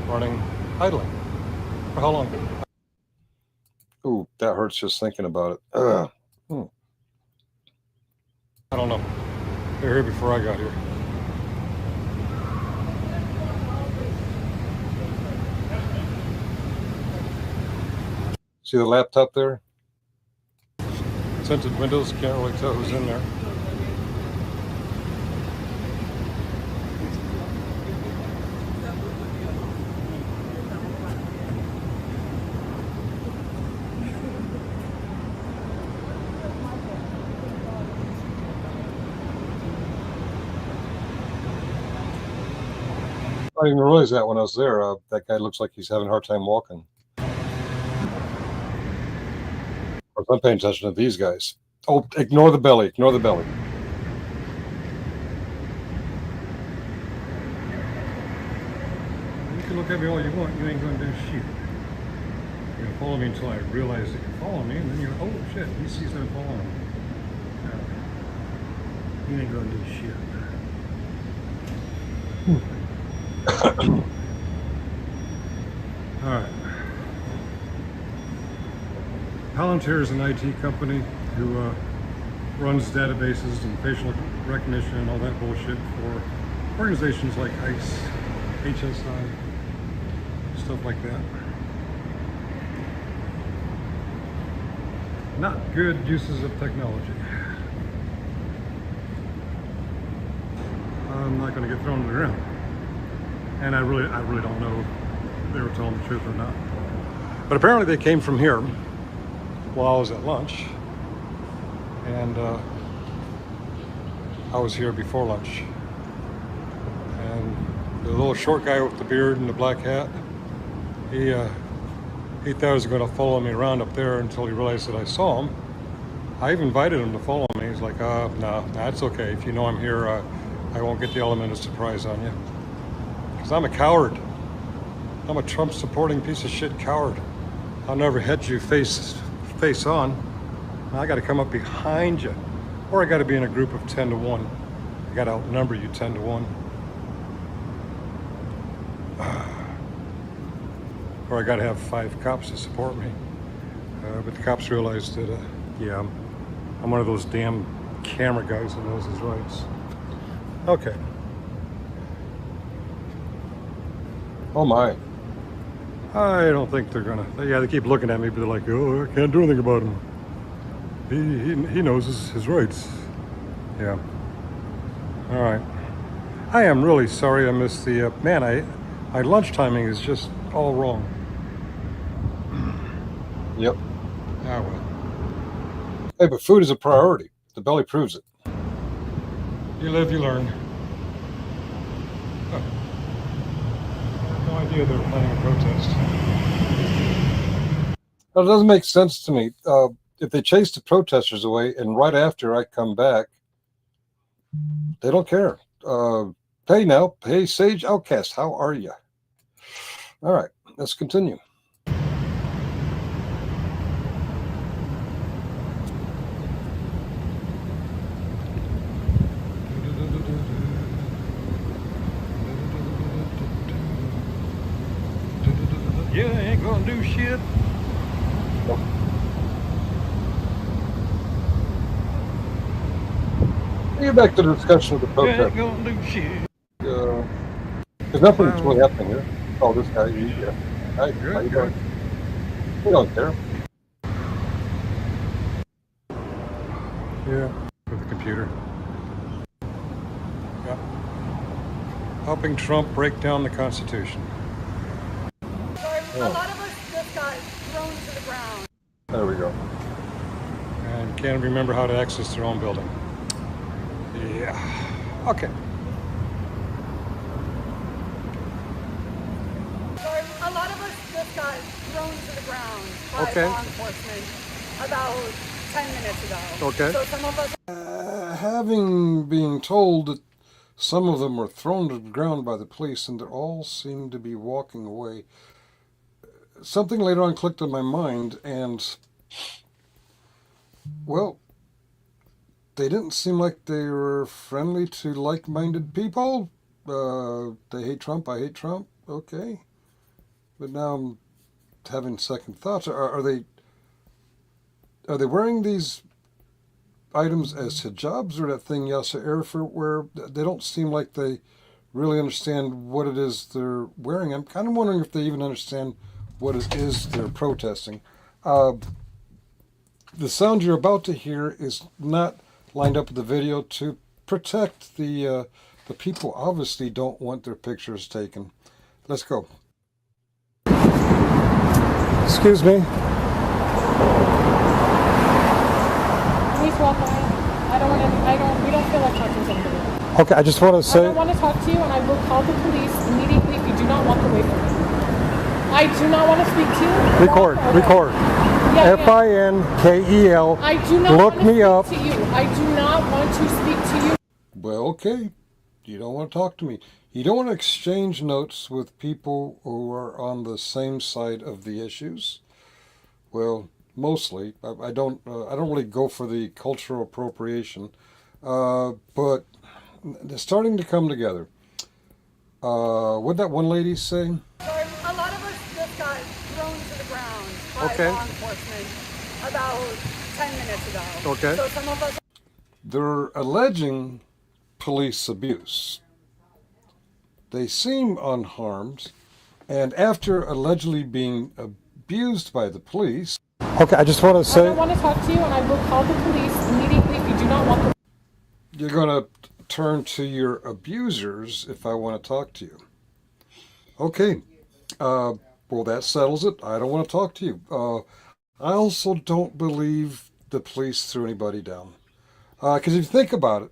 Running, idling. For how long? Ooh, that hurts just thinking about it. I don't know. They were here before I got here. See the laptop there? Tinted windows, can't really tell who's in there. I didn't even realize that when I was there. That guy looks like he's having a hard time walking. I'm paying attention to these guys. Oh, ignore the belly. Ignore the belly. You can can look at me all you want, you ain't gonna do shit. You're gonna follow me until I realize that you're following me, and then you're, oh shit, he sees that I'm following him. You ain't gonna do shit. Alright. Palantir is an IT company who runs databases and facial recognition and all that bullshit for organizations like ICE, HSI, stuff like that. Not good uses of technology. I'm not going to get thrown to the ground. And I really don't know if they were telling the truth or not. But apparently they came from here while I was at lunch. And I was here before lunch. And the little short guy with the beard and the black hat, he thought he was going to follow me around up there until he realized that I saw him. I even invited him to follow me. He's like, no, it's okay. If you know I'm here, I won't get the element of surprise on you. Because I'm a coward. I'm a Trump-supporting piece of shit coward. I'll never head you face on. I got to come up behind you. Or I got to be in a group of 10 to 1. I got to outnumber you 10 to 1. Or I got to have 5 cops to support me. But the cops realized that, yeah, I'm one of those damn camera guys who knows his rights. Okay. Oh my. I don't think they're gonna. Yeah, they keep looking at me, but they're like, oh, I can't do anything about him. He knows his rights. Yeah. All right. I am really sorry I missed the, man, my lunch timing is just all wrong. Yep. Ah, well. Hey, but food is a priority. The belly proves it. You live, you learn. Huh. I had no idea they were planning a protest. Well, it doesn't make sense to me. If they chase the protesters away and right after I come back, they don't care. Hey now, hey Sage Outcast, how are you? All right, let's continue. Yeah, I ain't gonna do shit. Nope. Get back to the discussion of the protest. Yeah, ain't gonna do shit. There's nothing that's really happening here. Oh, this guy, yeah. Hi, how you doing? We don't care. Yeah, with the computer. Yeah. Helping Trump break down the Constitution. A lot of us just got thrown to the ground. There we go. And can't remember how to access their own building. Yeah. Okay. A lot of us just got thrown to the ground by law enforcement about 10 minutes ago. Okay. So some of us... Having been told that some of them were thrown to the ground by the police and they all seemed to be walking away, something later on clicked in my mind, and, well, they didn't seem like they were friendly to like-minded people. They hate Trump, I hate Trump, okay. But now I'm having second thoughts. Are they wearing these items as hijabs, or that thing Yasser Arafat where they don't seem like they really understand what it is they're wearing? I'm kind of wondering if they even understand what it is they're protesting. The sound you're about to hear is not lined up with the video to protect the people. Obviously don't want their pictures taken. Let's go. Excuse me. Please walk away. We don't feel like talking to anybody. Okay, I just want to say... I don't want to talk to you, and I will call the police immediately if you do not walk away from me. I do not want to speak to you. Record. Yeah, F-I-N-K-E-L. I do not Look want to me speak up. to you. I do not want to speak to you. Well, okay. You don't want to talk to me. You don't want to exchange notes with people who are on the same side of the issues. Well, mostly. I don't really go for the cultural appropriation, but they're starting to come together. What'd that one lady say? So a lot of us just got thrown to the ground by Okay. law enforcement about 10 minutes ago. Okay. So some of us. They're alleging police abuse. They seem unharmed, and after allegedly being abused by the police. Okay, I just want to say. I don't want to talk to you, and I will call the police immediately if you do not want the. You're going to turn to your abusers if I want to talk to you. Okay. Well, that settles it. I don't want to talk to you. I also don't believe the police threw anybody down. Because if you think about it,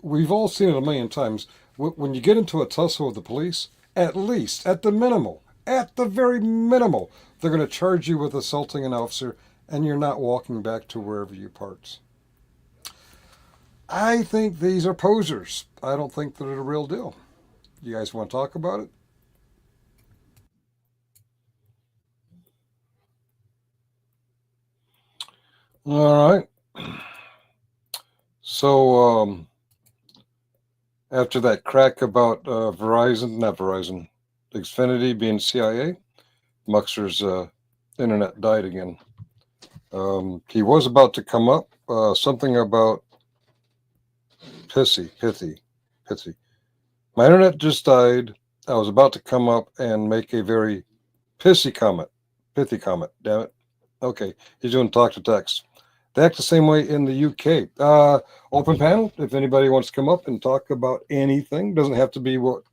we've all seen it a million times. When you get into a tussle with the police, at least, at the very minimal, they're going to charge you with assaulting an officer, and you're not walking back to wherever you parked. I think these are posers. I don't think they're the real deal. You guys want to talk about it? All right. So, after that crack about Xfinity being CIA, Muxter's internet died again. He was about to come up, something about pithy. My internet just died. I was about to come up and make a very pithy comment. Damn it. Okay, he's doing talk to text. They act the same way in the UK. Open panel, if anybody wants to come up and talk about anything. Doesn't have to be what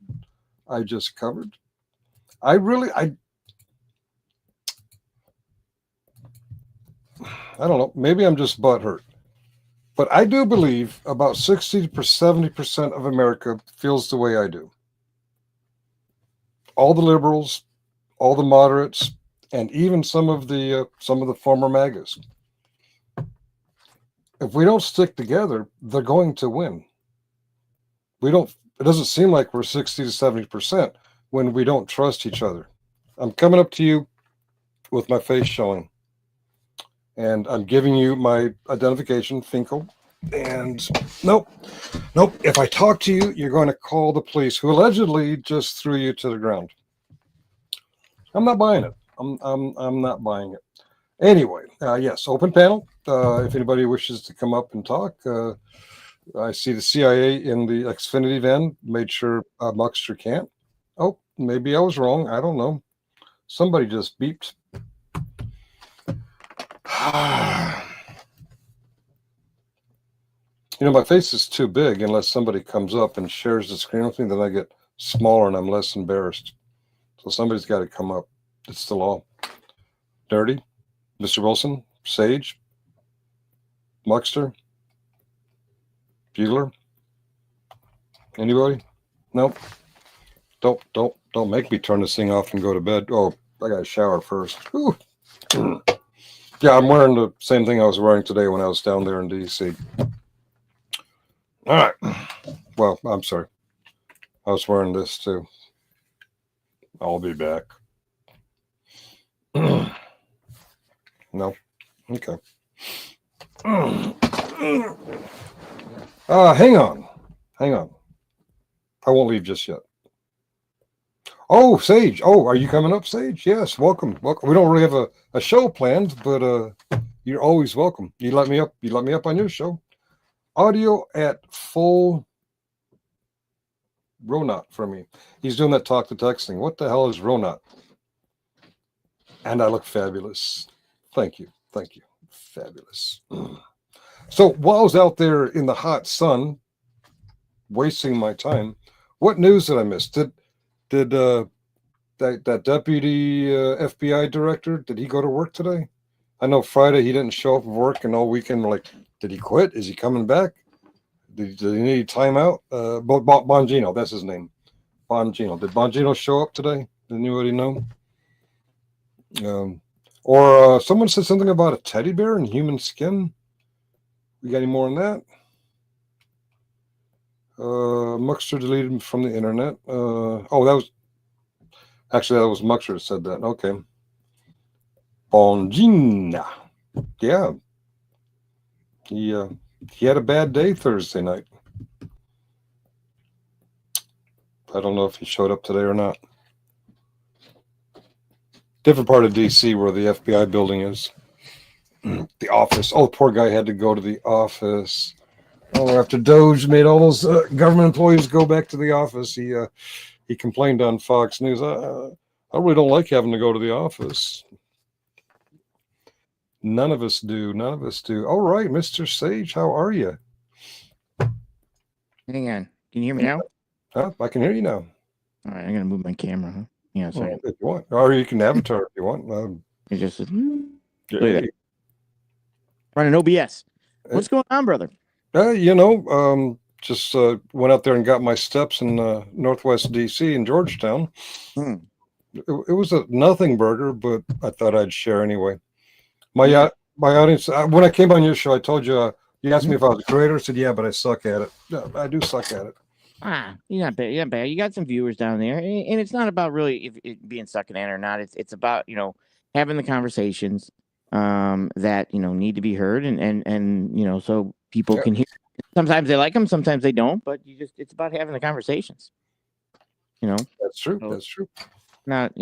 I just covered. I don't know. Maybe I'm just butthurt. But I do believe about 60 to 70% of America feels the way I do. All the liberals, all the moderates, and even some of the former MAGAs. If we don't stick together, they're going to win. It doesn't seem like we're 60 to 70% when we don't trust each other. I'm coming up to you with my face showing. And I'm giving you my identification, Finkel. And nope. If I talk to you, you're going to call the police, who allegedly just threw you to the ground. I'm not buying it. I'm not buying it. Anyway, yes, open panel. If anybody wishes to come up and talk, I see the CIA in the Xfinity van. Made sure Muxter can't. Oh, maybe I was wrong. I don't know. Somebody just beeped. My face is too big unless somebody comes up and shares the screen with me, then I get smaller and I'm less embarrassed. So somebody's got to come up. It's the law. Dirty, Mr. Wilson, Sage, Muxter, Bueller. Anybody? Nope. Don't make me turn this thing off and go to bed. Oh, I got to shower first. Whew. Yeah, I'm wearing the same thing I was wearing today when I was down there in DC. All right. Well, I'm sorry. I was wearing this too. I'll be back. No. Okay. Hang on. I won't leave just yet. Oh, Sage. Oh, are you coming up, Sage? Yes, welcome. We don't really have a show planned, but you're always welcome. You let me up on your show. Audio at full Ronot for me. He's doing that talk to texting. What the hell is Ronot? And I look fabulous. Thank you. Fabulous. So while I was out there in the hot sun, wasting my time, what news did I miss? Did that deputy FBI director, did he go to work today? I know Friday he didn't show up for work, and all weekend we're like, did he quit? Is he coming back? Did he need time out? Bongino, that's his name. Bongino. Did Bongino show up today? Did anybody know? Or someone said something about a teddy bear in human skin. We got any more on that? Muxter deleted from the internet. Oh, that was Muxter that said that. Okay. Bongina. Yeah. He had a bad day Thursday night. I don't know if he showed up today or not. Different part of DC where the FBI building is. The office. Oh, the poor guy had to go to the office. Oh, after Doge made all those government employees go back to the office, he complained on Fox News. I really don't like having to go to the office. None of us do. None of us do. All right, Mr. Sage, how are you? Hang on. Can you hear me now? I can hear you now. All right, I'm gonna move my camera. Huh? Yeah, sorry. If you want, or you can avatar if you want. It just look at that. Running OBS. What's going on, brother? Just went out there and got my steps in Northwest DC in Georgetown. It was a nothing burger, but I thought I'd share anyway. My audience, when I came on your show, I told you, you asked me if I was a creator. I said, yeah, but I suck at it. Yeah, I do suck at it. You're not bad. You're not bad. You got some viewers down there, and it's not about really if it being sucking at it or not. It's about having the conversations that need to be heard, and so people can hear. Sometimes they like them, sometimes they don't. But it's about having the conversations. That's true. So, that's true. Not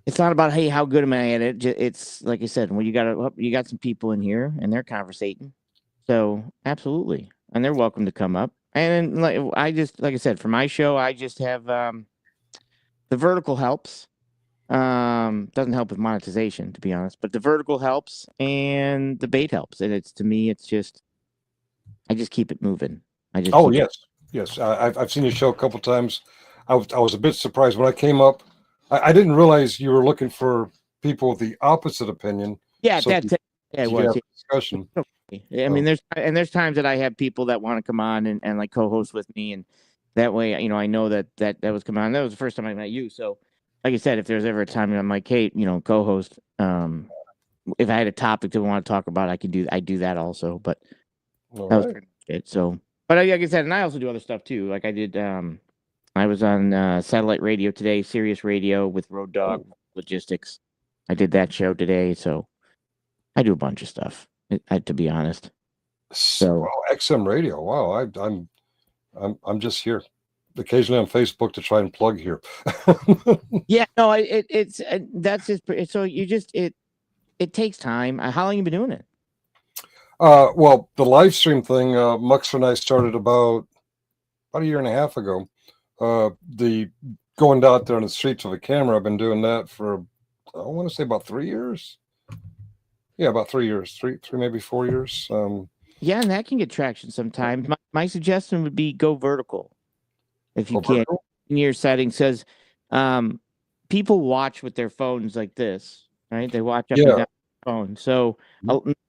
it's not about, hey, how good am I at it? It's like I said, well, you got some people in here and they're conversating. So absolutely. And they're welcome to come up. And like I said, for my show, I just have the vertical helps. Doesn't help with monetization, to be honest, but the vertical helps and the bait helps. And to me, I just keep it moving. Yes. I've seen your show a couple times. I was a bit surprised when I came up. I didn't realize you were looking for people with the opposite opinion. Yeah, so that's it. Yeah, it was discussion. I mean, there's times that I have people that want to come on and like co-host with me, and that way, I know that was coming on. That was the first time I met you. So, like I said, if there's ever a time I'm like, hey, co-host, if I had a topic that we want to talk about, I do that also. But that was pretty much it. So, but like I said, and I also do other stuff too. Like I did. I was on satellite radio today, Sirius Radio with Road Dog Logistics. I did that show today, so I do a bunch of stuff. To be honest. So XM Radio. Wow, I'm just here. Occasionally on Facebook to try and plug here. Yeah, no, it's that's just so it takes time. How long have you been doing it? Well, the live stream thing, Muxer and I started about a year and a half ago. The going out there on the streets with a camera, I've been doing that for I want to say about 3 years. Yeah, about 3 years, three maybe 4 years. Yeah, and that can get traction sometimes. My suggestion would be go vertical if you can. In your settings says people watch with their phones like this, right? They watch up and down their phone. So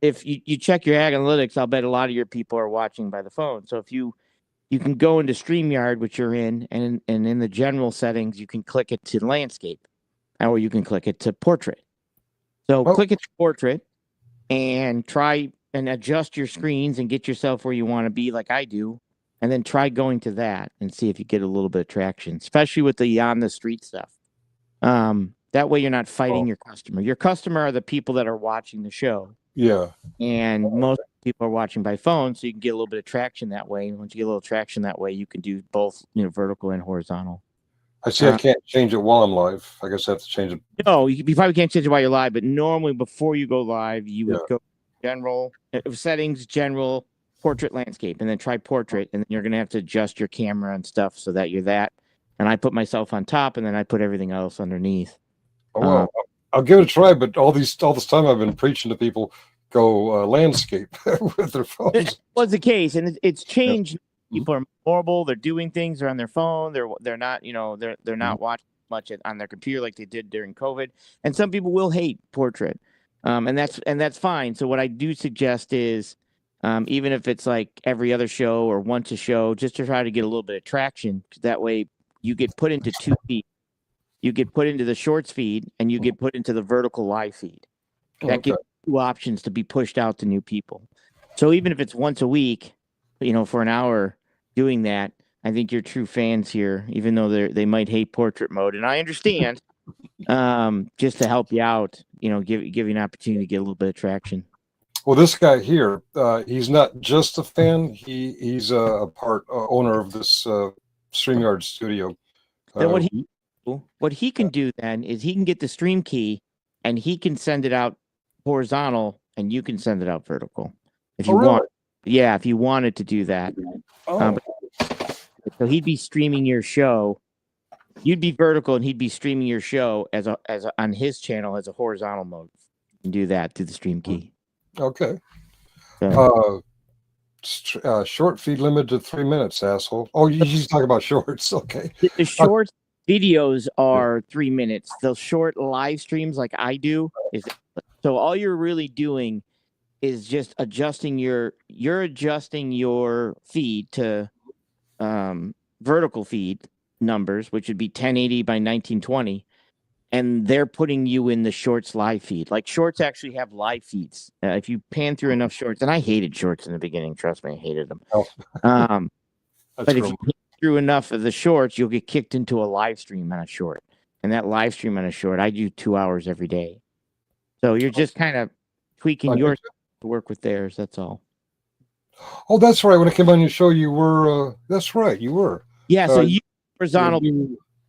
if you check your analytics, I'll bet a lot of your people are watching by the phone. So if you can go into StreamYard, which you're in, and in the general settings, you can click it to landscape, or you can click it to portrait. So click it to portrait and try and adjust your screens and get yourself where you want to be like I do, and then try going to that and see if you get a little bit of traction, especially with the on the street stuff. That way you're not fighting your customer. Your customer are the people that are watching the show. Yeah. And most people are watching by phone, so you can get a little bit of traction that way. And once you get a little traction that way, you can do both, vertical and horizontal. I see. I can't change it while I'm live. I guess I have to change it. No, you probably can't change it while you're live, but normally before you go live, you would go general settings, general, portrait, landscape, and then try portrait, and then you're gonna have to adjust your camera and stuff so that you're that. And I put myself on top, and then I put everything else underneath. Oh, well, I'll give it a try. But all this time I've been preaching to people go landscape with their phones. It was the case, and it's changed. Yeah. People are mobile. They're doing things. They're on their phone. They're not. They're not watching much on their computer like they did during COVID. And some people will hate portrait, and that's fine. So what I do suggest is, even if it's like every other show or once a show, just to try to get a little bit of traction. That way, you get put into 2 feed. You get put into the shorts feed, and you get put into the vertical live feed. That gives you 2 options to be pushed out to new people. So even if it's once a week, for an hour, doing that. I think you're true fans here, even though they might hate portrait mode, and I understand. Just to help you out, give you an opportunity to get a little bit of traction. Well, this guy here, he's not just a fan. He's a part owner of this StreamYard studio. Then what he can do then is he can get the stream key, and he can send it out horizontal, and you can send it out vertical if you want. Yeah, if you wanted to do that. So he'd be streaming your show. You'd be vertical, and he'd be streaming your show as on his channel as a horizontal mode. You can do that through the stream key. Okay. So, short feed limited to 3 minutes, asshole. Oh, you talk about shorts. Okay. The short videos are 3 minutes. The short live streams, like I do, so all you're really doing is just adjusting your feed to vertical feed numbers, which would be 1080 by 1920, and they're putting you in the shorts live feed. Like shorts actually have live feeds. If you pan through enough shorts, and I hated shorts in the beginning, trust me, I hated them. But if you pan through enough of the shorts, you'll get kicked into a live stream on a short. And that live stream on a short, I do 2 hours every day. So you're just kind of tweaking yours to work with theirs. That's all. Oh, that's right. When I came on your show, you were. That's right, you were. Yeah. So you horizontal.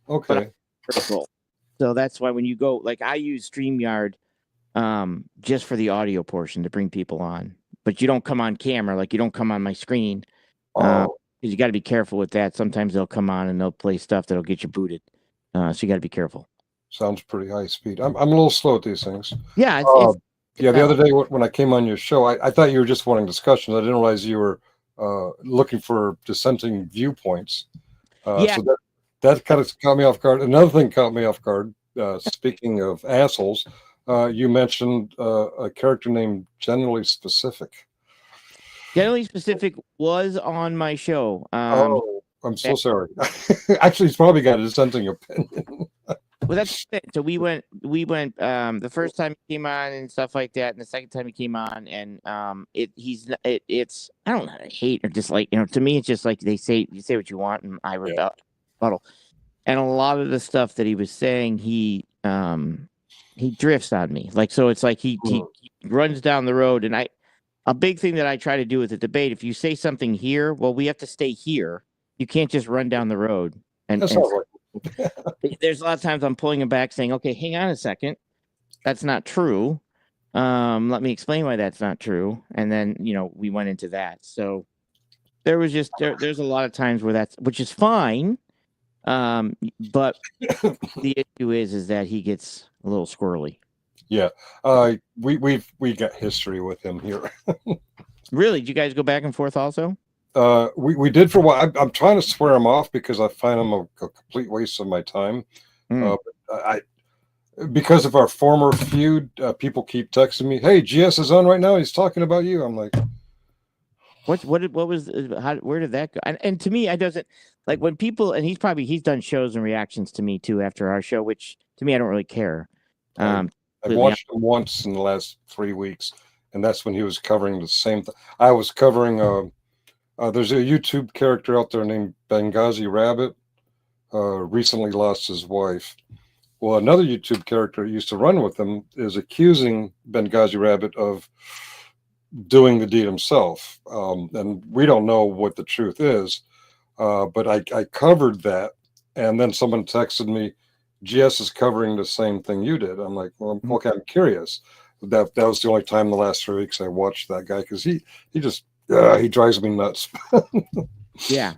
Okay. So that's why when you go, like I use StreamYard just for the audio portion to bring people on, but you don't come on camera, like you don't come on my screen. Because you got to be careful with that. Sometimes they'll come on and they'll play stuff that'll get you booted. So you got to be careful. Sounds pretty high speed. I'm a little slow at these things. Yeah. The other day when I came on your show, I thought you were just wanting discussions. I didn't realize you were looking for dissenting viewpoints. So that kind of caught me off guard. Another thing caught me off guard. Speaking of assholes, you mentioned a character named Generally Specific. Generally Specific was on my show. I'm so sorry. Actually, he's probably got a dissenting opinion. Well, that's it. So we went the first time he came on and stuff like that, and the second time he came on, and it's I don't know how to hate or dislike. To me, it's just like you say what you want, and I rebuttal. And a lot of the stuff that he was saying, he drifts on me. Like, so it's like he runs down the road, and a big thing that I try to do with the debate, if you say something here, well, we have to stay here. You can't just run down the road. There's a lot of times I'm pulling him back saying, okay, hang on a second. That's not true. Let me explain why that's not true. And then, we went into that. So there was there's a lot of times where which is fine. But the issue is that he gets a little squirrely. Yeah. We got history with him here. Really? Did you guys go back and forth also? We did for a while. I'm trying to swear him off because I find him a complete waste of my time. Because of our former feud, people keep texting me, "Hey, GS is on right now. He's talking about you." I'm like, what was where did that go? And to me, I doesn't like when people, and he's done shows and reactions to me too after our show, which to me I don't really care. I've watched him once in the last 3 weeks, and that's when he was covering the same thing. I was covering. There's a YouTube character out there named Benghazi Rabbit. Recently lost his wife. Well, another YouTube character who used to run with him is accusing Benghazi Rabbit of doing the deed himself. And we don't know what the truth is, but I covered that. And then someone texted me, GS is covering the same thing you did. I'm like, well, okay, I'm curious. That was the only time in the last 3 weeks I watched that guy because he drives me nuts. Yeah.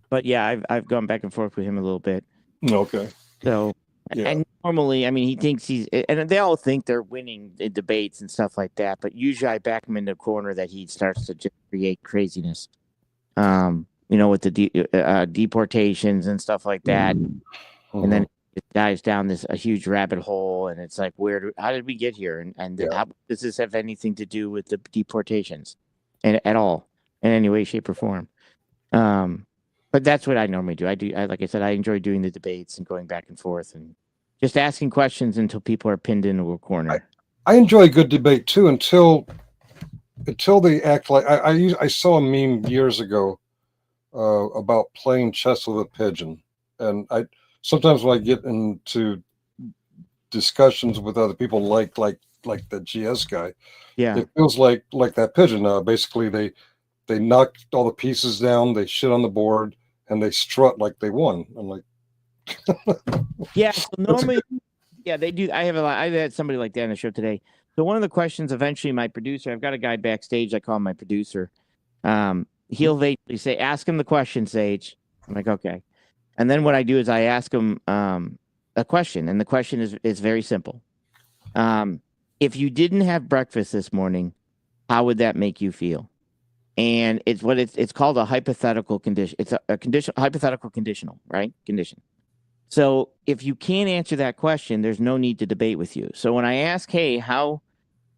But yeah, I've gone back and forth with him a little bit. Okay. So, yeah. And normally, I mean, he thinks and they all think they're winning in debates and stuff like that. But usually I back him in the corner that he starts to just create craziness. With the deportations and stuff like that. And then it dives down a huge rabbit hole. And it's like, how did we get here? And how does this have anything to do with the deportations at all in any way, shape, or form? But that's what I normally do. Like I said, I enjoy doing the debates and going back and forth and just asking questions until people are pinned into a corner. I enjoy a good debate too until they act like I saw a meme years ago about playing chess with a pigeon. And I sometimes when I get into discussions with other people, like the GS guy, Yeah. it feels like that pigeon. Basically, they knock all the pieces down, they shit on the board, and they strut like they won. I'm like, yeah. So normally, yeah, they do. I've had somebody like that on the show today. So one of the questions, eventually, my producer, I've got a guy backstage. I call him my producer. He'll basically say, "Ask him the question, Sage." I'm like, okay. And then what I do is I ask him a question, and the question is very simple. If you didn't have breakfast this morning, how would that make you feel? And it's called a hypothetical condition. It's a condition, hypothetical conditional, right? Condition. So if you can't answer that question, there's no need to debate with you. So when I ask, hey, how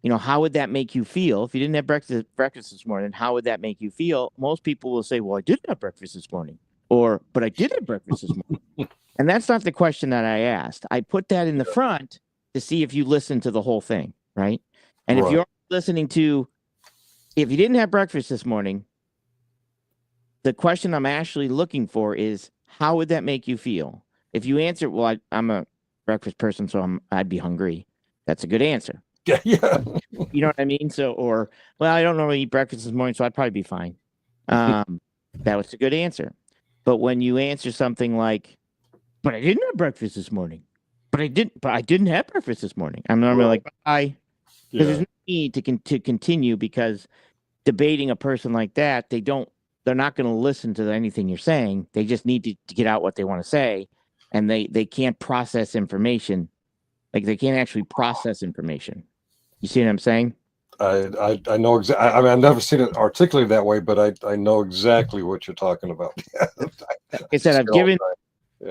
would that make you feel? If you didn't have breakfast this morning, how would that make you feel? Most people will say, well, I didn't have breakfast this morning. But I did have breakfast this morning. And that's not the question that I asked. I put that in the front to see if you listen to the whole thing, right? And if you're listening to, if you didn't have breakfast this morning, the question I'm actually looking for is, how would that make you feel? If you answer, well, I'm a breakfast person, so I'd be hungry. That's a good answer. Yeah. You know what I mean? So, well, I don't normally eat breakfast this morning, so I'd probably be fine. That was a good answer. But when you answer something like, but I didn't have breakfast this morning, but I didn't have breakfast this morning, I'm normally like, bye. Because there's no need to continue, because debating a person like that, they're not going to listen to anything you're saying. They just need to get out what they want to say, and they can't process information. Like, they can't actually process information. You see what I'm saying? I know exactly. I mean, I've never seen it articulated that way, but I know exactly what you're talking about. Like I said, I've given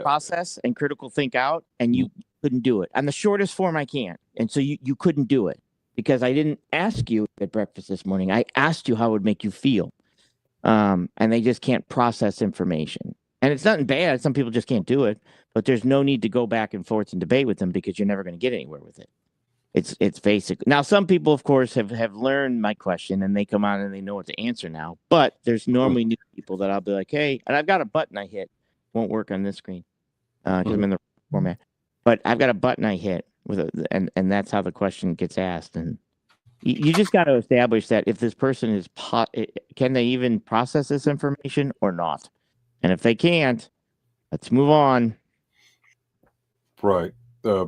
process and critical think out, and you couldn't do it on the shortest form I can. And so you couldn't do it because I didn't ask you at breakfast this morning. I asked you how it would make you feel. And they just can't process information. And it's nothing bad. Some people just can't do it, but there's no need to go back and forth and debate with them, because you're never going to get anywhere with it. It's basic. Now, some people, of course, have learned my question, and they come on and they know what to answer now. But there's normally new people that I'll be like, hey, and I've got a button I hit. Won't work on this screen because I'm in the format. But I've got a button I hit and that's how the question gets asked. And you just got to establish that if this person can they even process this information or not? And if they can't, let's move on. Right. I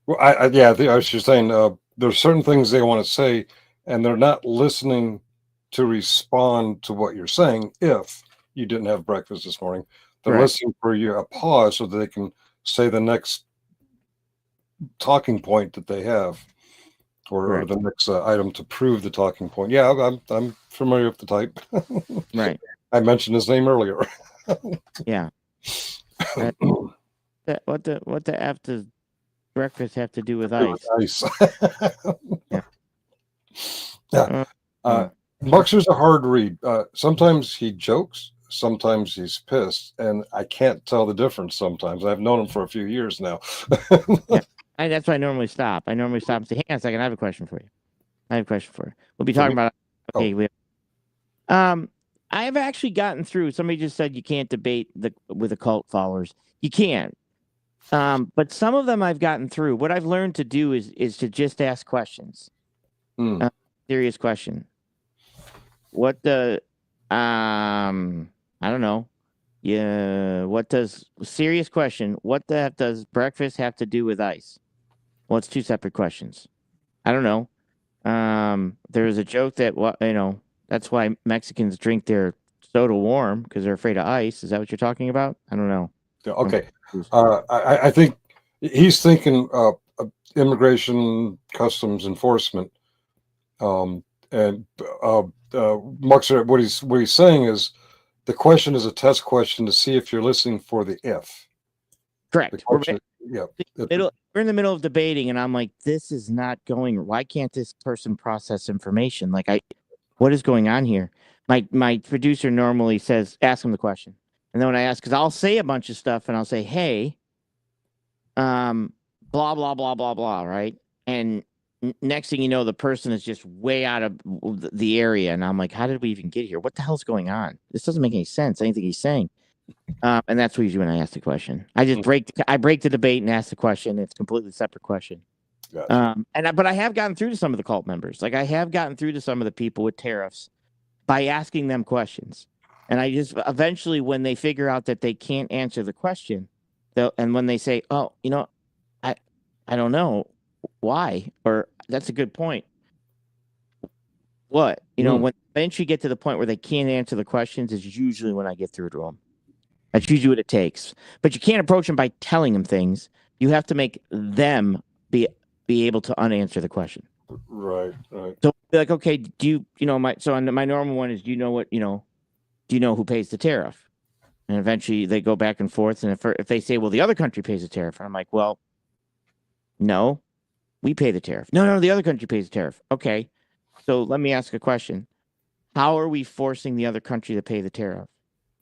was just saying, there's certain things they want to say, and they're not listening to respond to what you're saying. If you didn't have breakfast this morning, they're listening for you a pause so that they can say the next talking point that they have, or the next item to prove the talking point. Yeah, I'm familiar with the type. Right. I mentioned his name earlier. Yeah. What the F does breakfast have to do with ice? Muxer's a hard read. Sometimes he jokes, sometimes he's pissed, and I can't tell the difference sometimes. I've known him for a few years now. That's why I normally stop. I normally stop and say, hang on a second, I have a question for you. We'll be talking about it. Okay. I've actually gotten through. Somebody just said you can't debate with the cult followers. You can't. But some of them I've gotten through. What I've learned to do is to just ask questions. Serious question. What the I don't know. Yeah, serious question. What the heck does breakfast have to do with ice? Well, it's two separate questions. I don't know. There was a joke that that's why Mexicans drink their soda warm, because they're afraid of ice. Is that what you're talking about? I don't know. Okay. I think he's thinking immigration customs enforcement. And Muxer, what he's saying is the question is a test question to see if you're listening for the if. Correct. We're in the middle of debating, and I'm like, this is not going. Why can't this person process information? Like, what is going on here? My producer normally says, ask him the question. And then when I ask, because I'll say a bunch of stuff, and I'll say, hey, blah, blah, blah, blah, blah, right? And next thing you know, the person is just way out of the area, and I'm like, how did we even get here? What the hell's going on? This doesn't make any sense. Anything he's saying. And that's what usually when I ask the question. I just break the debate and ask the question. It's a completely separate question. Gotcha. But I have gotten through to some of the cult members. Like I have gotten through to some of the people with tariffs by asking them questions. And I just eventually, when they figure out that they can't answer the question, and when they say, "Oh, I don't know why," or "That's a good point." What when eventually get to the point where they can't answer the questions is usually when I get through to them. That's usually what it takes. But you can't approach them by telling them things. You have to make them be able to unanswer the question. Right. So be like, okay, do my normal one is, do you know who pays the tariff? And eventually they go back and forth. And if they say, well, the other country pays the tariff, and I'm like, well, no, we pay the tariff. No, the other country pays the tariff. Okay. So let me ask a question. How are we forcing the other country to pay the tariff?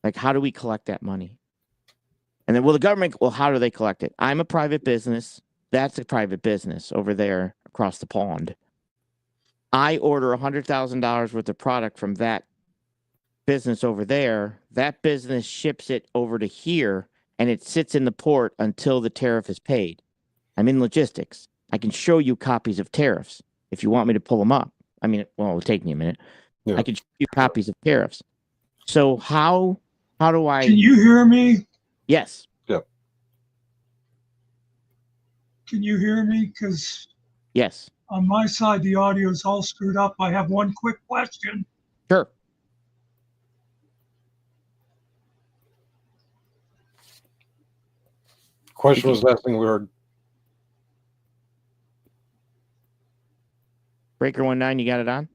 Like, how do we collect that money? And then, the government, how do they collect it? I'm a private business. That's a private business over there across the pond. I order $100,000 worth of product from that business over there. That business ships it over to here, and it sits in the port until the tariff is paid. I'm in logistics. I can show you copies of tariffs if you want me to pull them up. I mean, it'll take me a minute. Yeah. I can show you copies of tariffs. So how do I... Can you hear me? Yes. Yep. Can you hear me? Because yes, on my side, the audio is all screwed up. I have one quick question. Sure. Question was last thing we heard. Breaker 19, you got it on?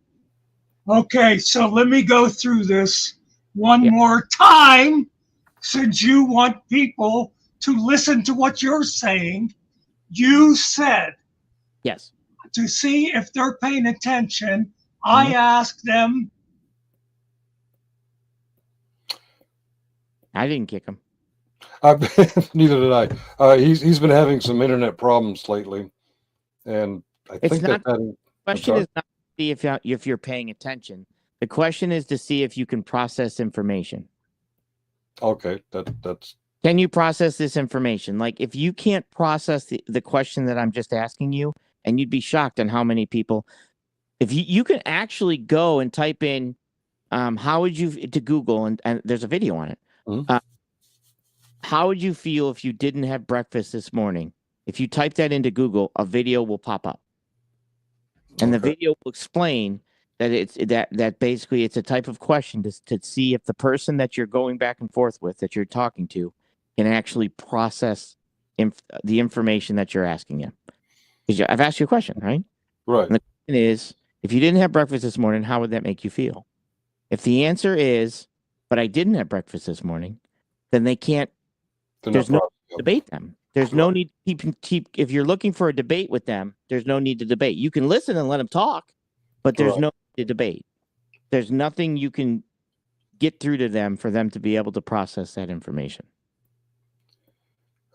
Okay, so let me go through this one more time, since you want people to listen to what you're saying. You said, yes, to see if they're paying attention, I asked them. I didn't kick him. Neither did I. He's been having some internet problems lately, and I think the question is not to see if you're paying attention. The question is to see if you can process information. Okay, that's. Can you process this information? Like, if you can't process the question that I'm just asking you, and you'd be shocked on how many people, if you can actually go and type in, how would you, to Google, and there's a video on it. How would you feel if you didn't have breakfast this morning? If you type that into Google, a video will pop up. And the video will explain that it's that basically it's a type of question to see if the person that you're going back and forth with, that you're talking to, can actually process the information that you're asking him. Because I've asked you a question, right? Right. And the question is, if you didn't have breakfast this morning, how would that make you feel? If the answer is, but I didn't have breakfast this morning, then they can't. There's no debate them. There's no need to keep. If you're looking for a debate with them, there's no need to debate. You can listen and let them talk, but there's no need to debate. There's nothing you can get through to them for them to be able to process that information.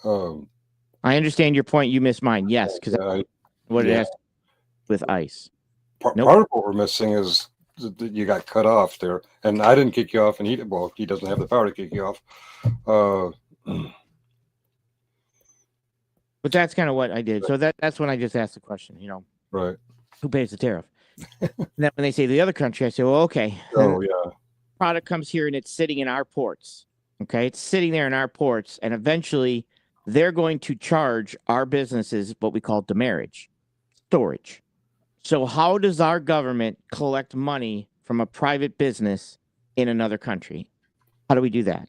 I understand your point. You missed mine. Yes, because what it has with ICE. Part of what we're missing is that you got cut off there, and I didn't kick you off, and he doesn't have the power to kick you off. But that's kind of what I did. So that's when I just asked the question, right? Who pays the tariff? And then when they say the other country, I say, well, okay. Oh, yeah. Product comes here and it's sitting in our ports. Okay. It's sitting there in our ports. And eventually they're going to charge our businesses what we call demurrage, storage. So how does our government collect money from a private business in another country? How do we do that?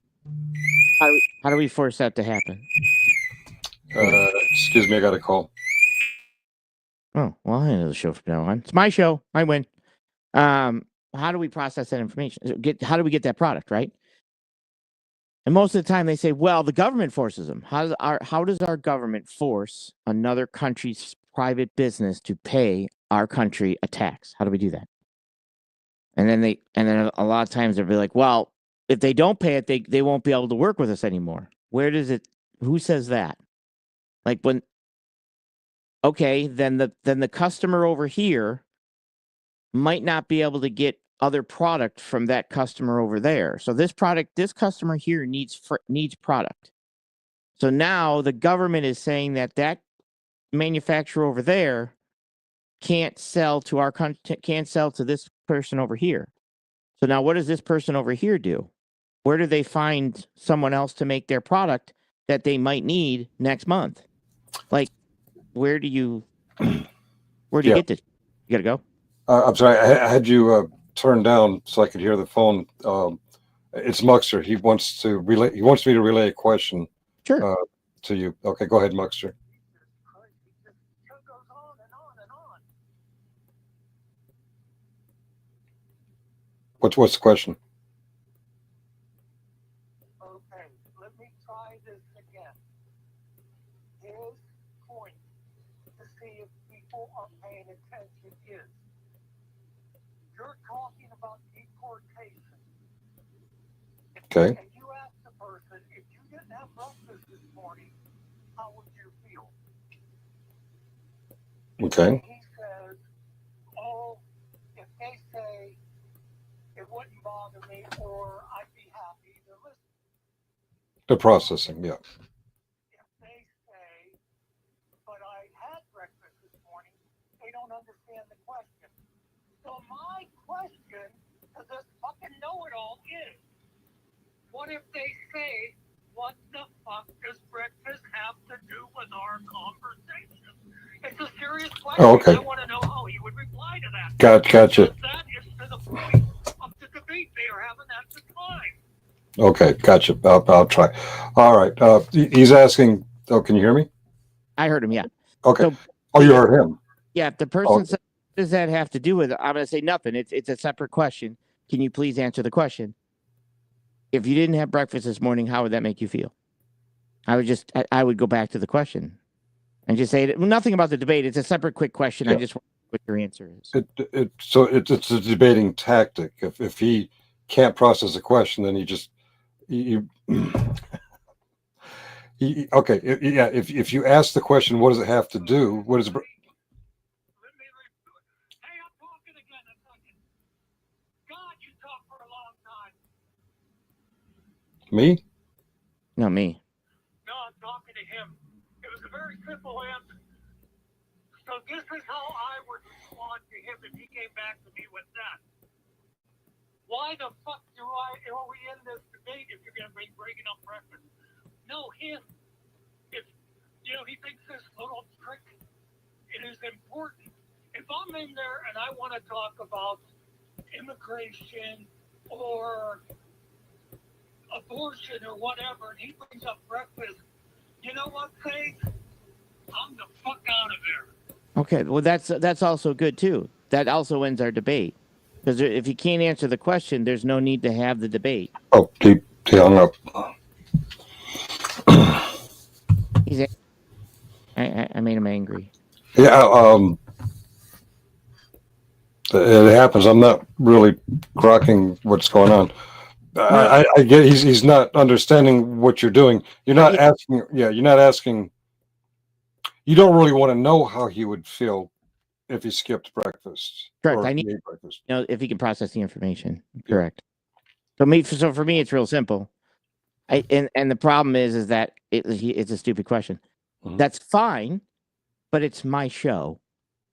How do we force that to happen? Excuse me, I got a call. Oh, well, I know the show from now on. It's my show. I win. How do we process that information? How do we get that product, right? And most of the time they say, well, the government forces them. How does our government force another country's private business to pay our country a tax? How do we do that? And then a lot of times they'll be like, well, if they don't pay it, they won't be able to work with us anymore. Who says that? Like Okay, then the customer over here might not be able to get other product from that customer over there. So this customer here needs product. So now the government is saying that manufacturer over there can't sell to our country, can't sell to this person over here. So now what does this person over here do? Where do they find someone else to make their product that they might need next month? Like, where do you get this? You gotta go. I'm sorry, I had you turned down so I could hear the phone. It's Muxter. He wants me to relay a question. Sure. To you. Okay, go ahead, Muxter. What's the question? Okay, let me try this again. His point to see if people are paying attention is you're talking about deportation. Okay. And you ask the person, if you didn't have breakfast this morning, how would you feel? Okay. And he says, oh, if they say it wouldn't bother me or I'd be happy, they're listening. The processing, yeah. If they say, but I had breakfast this morning, they don't understand the question. So my question to this fucking know-it-all is, what if they say, what the fuck does breakfast have to do with our conversation? It's a serious question. Oh, okay. I want to know how he would reply to that. Gotcha. Because that is to the point of the debate they are having at the time. Okay, gotcha. I'll try. All right. He's asking. Oh, can you hear me? I heard him. Yeah. Okay. So, you heard him. Yeah. If the person says, what does that have to do with it? I'm going to say nothing. It's a separate question. Can you please answer the question? If you didn't have breakfast this morning, how would that make you feel? I would go back to the question and just say nothing about the debate. It's a separate quick question. Yeah. I just want what your answer is. It's a debating tactic. If he can't process a question, then okay. If you ask the question, what does it have to do? What is it? Hey, I'm talking again a second. God, you talk for a long time. Me? No, me. No, I'm talking to him. It was a very simple answer. So this is how I would respond to him if he came back to me with that. Why the fuck are we in this debate if you're going to be bringing up breakfast? No, him. If, he thinks this little trick, it is important. If I'm in there and I want to talk about immigration or abortion or whatever, and he brings up breakfast, you know what, Faith? I'm the fuck out of there. Okay, well, that's also good too. That also ends our debate. Because if you can't answer the question, there's no need to have the debate. Oh, he hung up. I made him angry. Yeah, it happens. I'm not really grokking what's going on. I get he's not understanding what you're doing. You're not asking. Yeah, you're not asking. You don't really want to know how he would feel if he skipped breakfast. Correct. Or I need breakfast. if he can process the information. Correct. So for me, it's real simple. And the problem is that it's a stupid question. Mm-hmm. That's fine, but it's my show,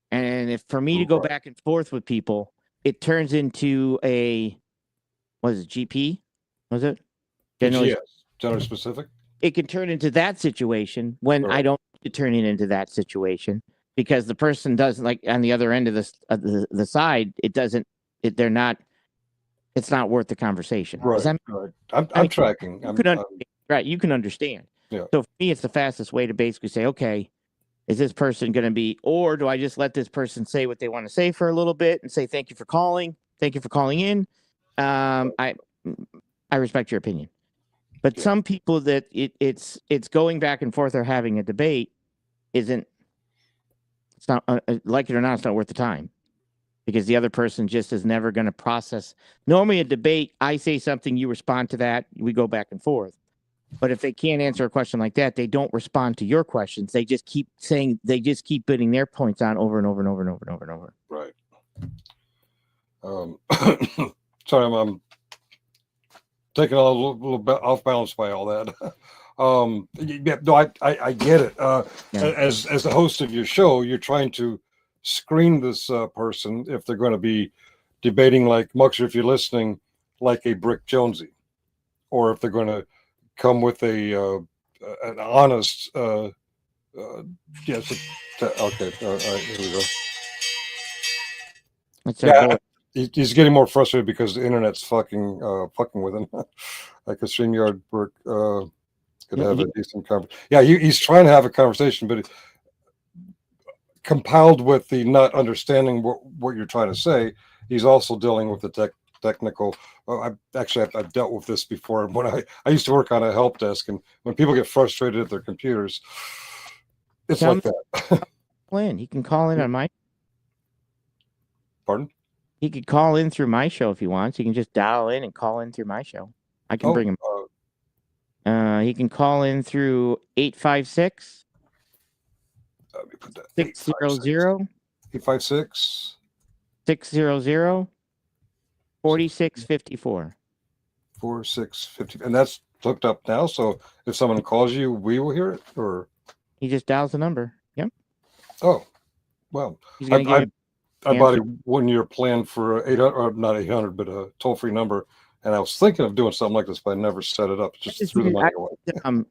and if for me to go back and forth with people, it turns into GP? Was it? Generally specific. It can turn into that situation when I don't need to turn it into that situation because the person doesn't like on the other end of the side. It doesn't. They're not. It's not worth the conversation. Right. I'm tracking. You can understand. Yeah. So for me, it's the fastest way to basically say, okay, is this person going to be, or do I just let this person say what they want to say for a little bit and say, thank you for calling in. I respect your opinion, but some people that it's going back and forth or having a debate it's not like it or not, it's not worth the time because the other person just is never going to process. Normally a debate, I say something, you respond to that, we go back and forth. But if they can't answer a question like that, they don't respond to your questions. They just keep putting their points on over and over and over and over and over and over. Right. Sorry, I'm taken a little bit off balance by all that. Yeah, no, I get it. As the host of your show, you're trying to screen this person if they're going to be debating like Muxer, if you're listening, like a Brick Jonesy, or if they're going to come with an honest. Yes. Okay. All right. Here we go. Yeah. He's getting more frustrated because the internet's fucking with him. Like a StreamYard work could have a decent conversation. Yeah, he's trying to have a conversation, but compiled with the not understanding what you're trying to say, he's also dealing with the technical. I've dealt with this before. When I used to work on a help desk, and when people get frustrated at their computers, it's like that. He can call in on my. Pardon? He could call in through my show if he wants. He can just dial in and call in through my show. I can bring him. He can call in through 856 Let me put that 600 856 600 4654 4650, and that's hooked up now. So if someone calls you, we will hear it, or he just dials the number. Yep. Oh, well, I bought a 1 year plan for 800, or not 800, but a toll free number. And I was thinking of doing something like this, but I never set it up. Just threw the money away.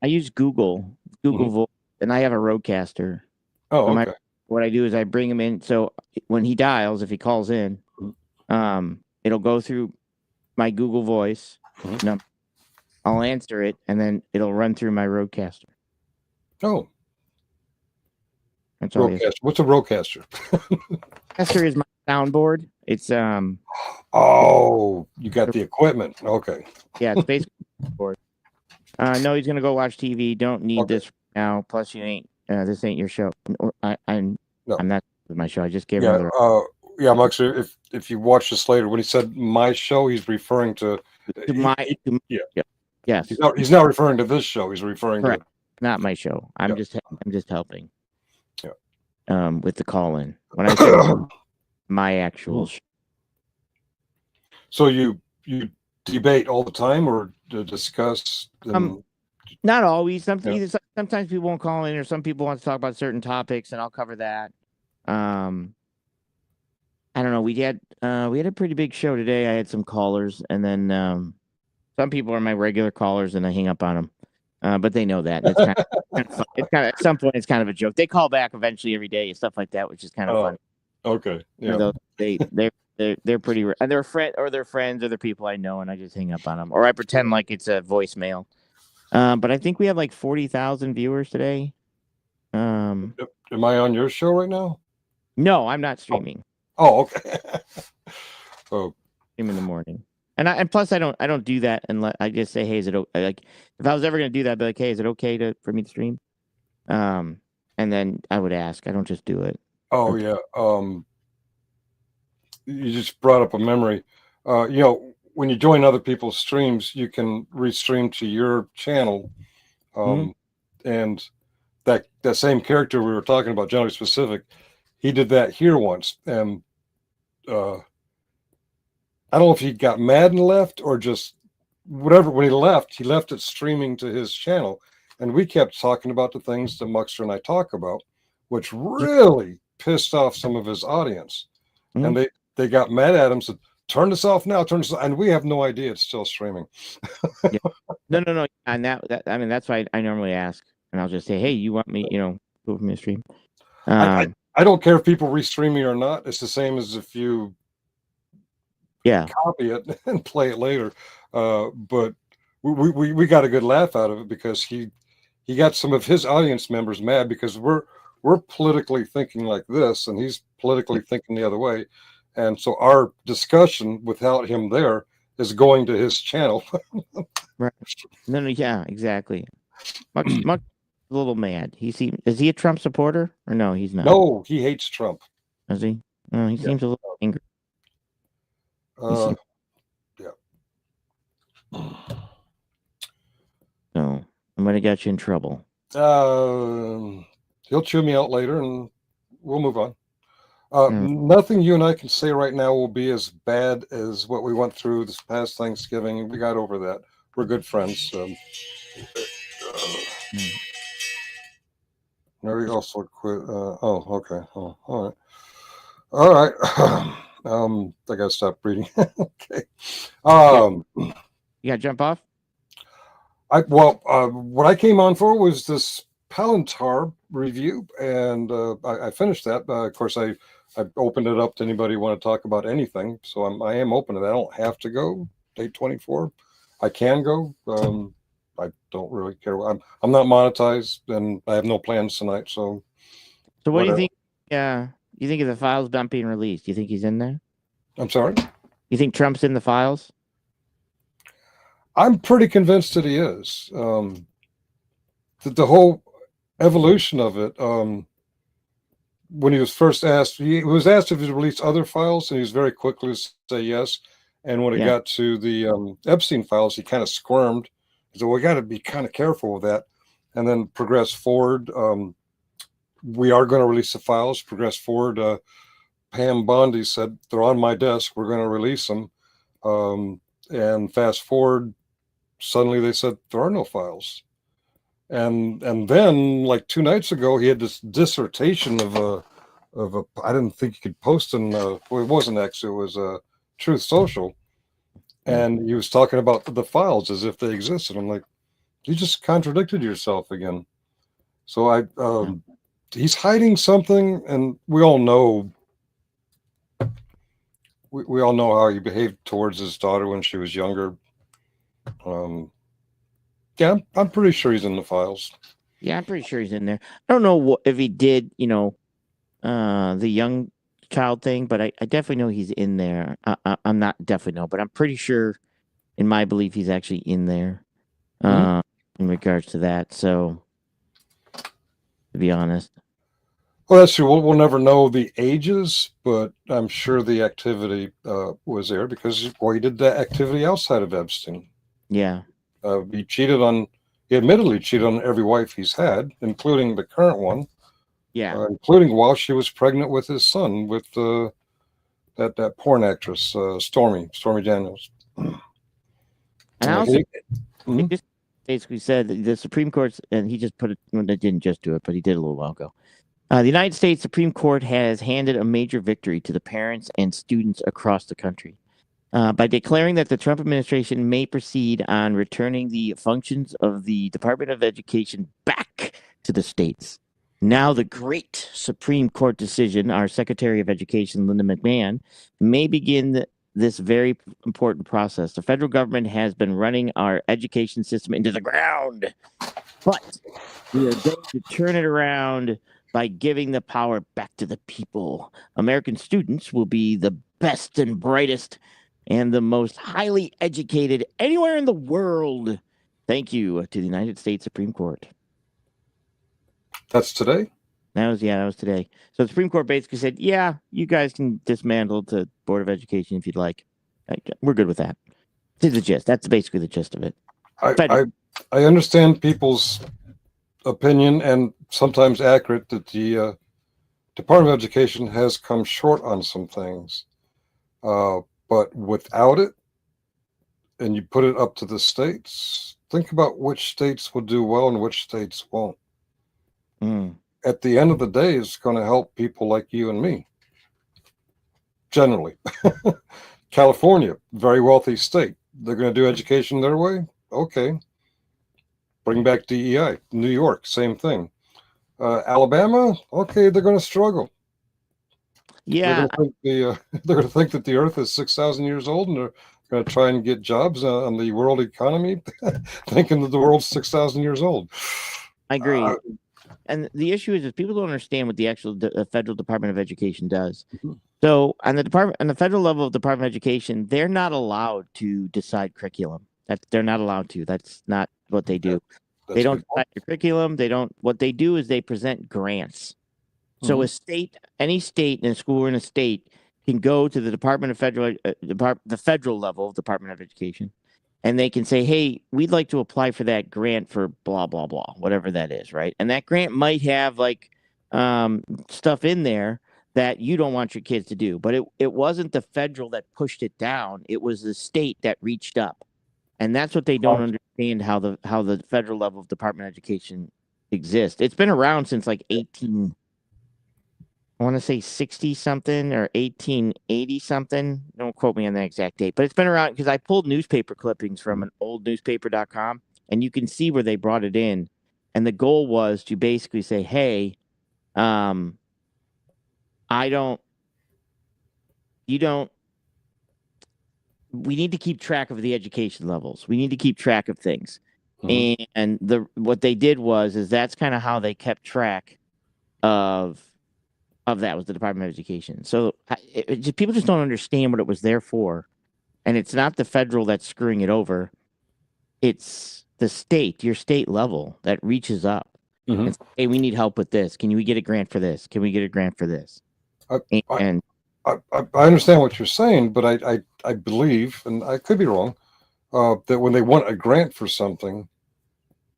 I use Google Voice, and I have a Roadcaster. Oh, okay. What I do is I bring him in. So when he dials, if he calls in, it'll go through my Google Voice number. I'll answer it, and then it'll run through my Roadcaster. Oh. That's all. What's a Roadcaster? Roadcaster is my soundboard. It's Oh, you got the equipment. Okay. Yeah, it's basically board. No, he's gonna go watch TV. Don't need this now. Plus, you ain't. This ain't your show. I'm not with my show. I just gave another. Yeah, Muxer, if you watch this later, when he said my show, he's referring to my. Yes. He's not referring to this show. He's referring to not my show. I'm just helping. Yeah. With the call in when I say my actual show. So you debate all the time, or to discuss? Not always. Sometimes people won't call in, or some people want to talk about certain topics, and I'll cover that. I don't know. We had a pretty big show today. I had some callers, and then some people are my regular callers, and I hang up on them. But they know that. It's kind of fun. It's kind of, at some point, it's kind of a joke. They call back eventually every day and stuff like that, which is kind of fun. Okay. Yeah. They're pretty, and they're friends or they're people I know, and I just hang up on them, or I pretend like it's a voicemail. But I think we have like 40,000 viewers today. Am I on your show right now? No, I'm not streaming. Oh, okay. Stream in the morning, and plus I don't do that unless I just say, hey, is it like if I was ever going to do that, I'd be like, hey, is it okay for me to stream? And then I would ask. I don't just do it. Oh yeah. You just brought up a memory. When you join other people's streams, you can restream to your channel. And that same character we were talking about, Generally Specific, he did that here once. And I don't know if he got mad and left or just whatever. When he left it streaming to his channel. And we kept talking about the things that Muxer and I talk about, which really pissed off some of his audience. And they got mad at him, said, turn this off now, and we have no idea it's still streaming. No. And that's why I normally ask, and I'll just say, hey, you want me, put me to stream? I don't care if people restream me or not. It's the same as if you copy it and play it later. But we got a good laugh out of it because he got some of his audience members mad because we're politically thinking like this, and he's politically thinking the other way. And so our discussion without him there is going to his channel. Right. No, yeah, exactly. Muck's a little mad. Is he a Trump supporter or no? He's not. No, he hates Trump. Does he? He seems a little angry. Yeah. So might have got you in trouble. He'll chew me out later, and we'll move on. Mm. Nothing you and I can say right now will be as bad as what we went through this past Thanksgiving. We got over that. We're good friends. Mary also quit. Oh, okay. Oh, all right. All right. I gotta stop reading. Okay. You gotta jump off. What I came on for was this Palantir review, and I finished that. Of course, I opened it up to anybody who want to talk about anything. So I am open to that. I don't have to go. Day 24. I can go. I don't really care. I'm not monetized, and I have no plans tonight. So what do you think? You think of the files not being released? You think he's in there? I'm sorry? You think Trump's in the files? I'm pretty convinced that he is. The whole evolution of it, when he was first asked, he was asked if he released other files, and he was very quickly to say yes. And when it got to the Epstein files, he kind of squirmed. He said, well, we got to be kind of careful with that. And then progress forward. We are going to release the files. Progress forward. Pam Bondi said, they're on my desk. We're going to release them. And fast forward, suddenly they said, there are no files. And then, like 2 nights ago, he had this dissertation of a I didn't think he could post in, well, it wasn't X, it was Truth Social. And he was talking about the files as if they existed. I'm like, you just contradicted yourself again. So he's hiding something, and we all know. We all know how he behaved towards his daughter when she was younger. Yeah, I'm pretty sure he's in the files. Yeah, I'm pretty sure he's in there. I don't know if he did, the young child thing, but I definitely know he's in there. I'm not definitely know, but I'm pretty sure, in my belief, he's actually in there in regards to that. So, to be honest. Well, that's true. We'll never know the ages, but I'm sure the activity was there because he did that activity outside of Epstein. Yeah. He admittedly cheated on every wife he's had, including the current one. Yeah. Including while she was pregnant with his son, with that porn actress, Stormy Daniels. And I also he just basically said that the Supreme Court, and he just put it, well, they didn't just do it, but he did a little while ago. The United States Supreme Court has handed a major victory to the parents and students across the country by declaring that the Trump administration may proceed on returning the functions of the Department of Education back to the states. Now the great Supreme Court decision, our Secretary of Education, Linda McMahon, may begin this very important process. The federal government has been running our education system into the ground, but we are going to turn it around by giving the power back to the people. American students will be the best and brightest and the most highly educated anywhere in the world. Thank you to the United States Supreme Court. That's today? That was today. So the Supreme Court basically said, yeah, you guys can dismantle the Board of Education if you'd like. We're good with that. That's the gist. That's basically the gist of it. I understand people's opinion, and sometimes accurate, that the Department of Education has come short on some things. But without it, and you put it up to the states, think about which states will do well and which states won't. At the end of the day, it's going to help people like you and me. Generally. California, very wealthy state. They're going to do education their way? Okay. Bring back DEI. New York, same thing. Alabama, okay, they're going to struggle. Yeah. They're going to think that the earth is 6,000 years old, and they're going to try and get jobs on the world economy, thinking that the world's 6,000 years old. I agree. And the issue is people don't understand what the actual federal Department of Education does. So on the federal level of Department of Education, they're not allowed to decide curriculum. They're not allowed to. That's not what they do. They don't decide the curriculum. What they do is they present grants. So any state and a school in a state can go to the Department of the federal level of Department of Education and they can say, hey, we'd like to apply for that grant for blah, blah, blah, whatever that is, right? And that grant might have like stuff in there that you don't want your kids to do. But it wasn't the federal that pushed it down. It was the state that reached up. And that's what they don't understand, how the federal level of Department of Education exists. It's been around since like 60 something or 1880 something. Don't quote me on the exact date, but it's been around because I pulled newspaper clippings from an old newspaper.com, and you can see where they brought it in. And the goal was to basically say, hey, we need to keep track of the education levels. We need to keep track of things. Mm-hmm. And what they did is that's kind of how they kept track of that, was the Department of Education. So people just don't understand what it was there for. And it's not the federal that's screwing it over. It's the state, your state level, that reaches up. Mm-hmm. And say, hey, we need help with this. Can we get a grant for this? Can we get a grant for this? I understand what you're saying, but I believe, and I could be wrong, that when they want a grant for something,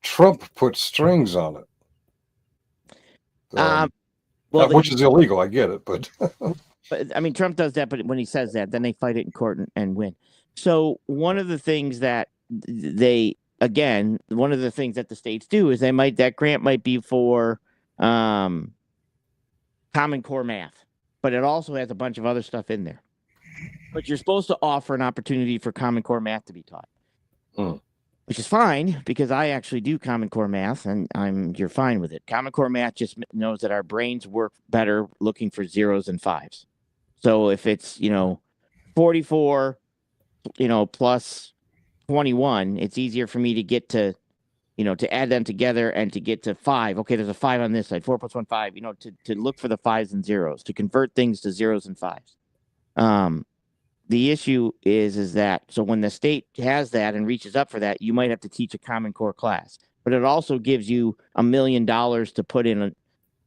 Trump put strings on it. Which is illegal. I get it, but I mean, Trump does that. But when he says that, then they fight it in court and win. So one of the things that the states do is that grant might be for Common Core math, but it also has a bunch of other stuff in there. But you're supposed to offer an opportunity for Common Core math to be taught, which is fine because I actually do Common Core math, and you're fine with it. Common Core math just knows that our brains work better looking for zeros and fives. So if it's 44, plus 21, it's easier for me to get to, to add them together and to get to 5. Okay, there's a 5 on this side. 4 plus 1, 5. To look for the 5s and zeros, to convert things to zeros and 5s. The issue is that, so when the state has that and reaches up for that, you might have to teach a Common Core class, but it also gives you $1 million to put in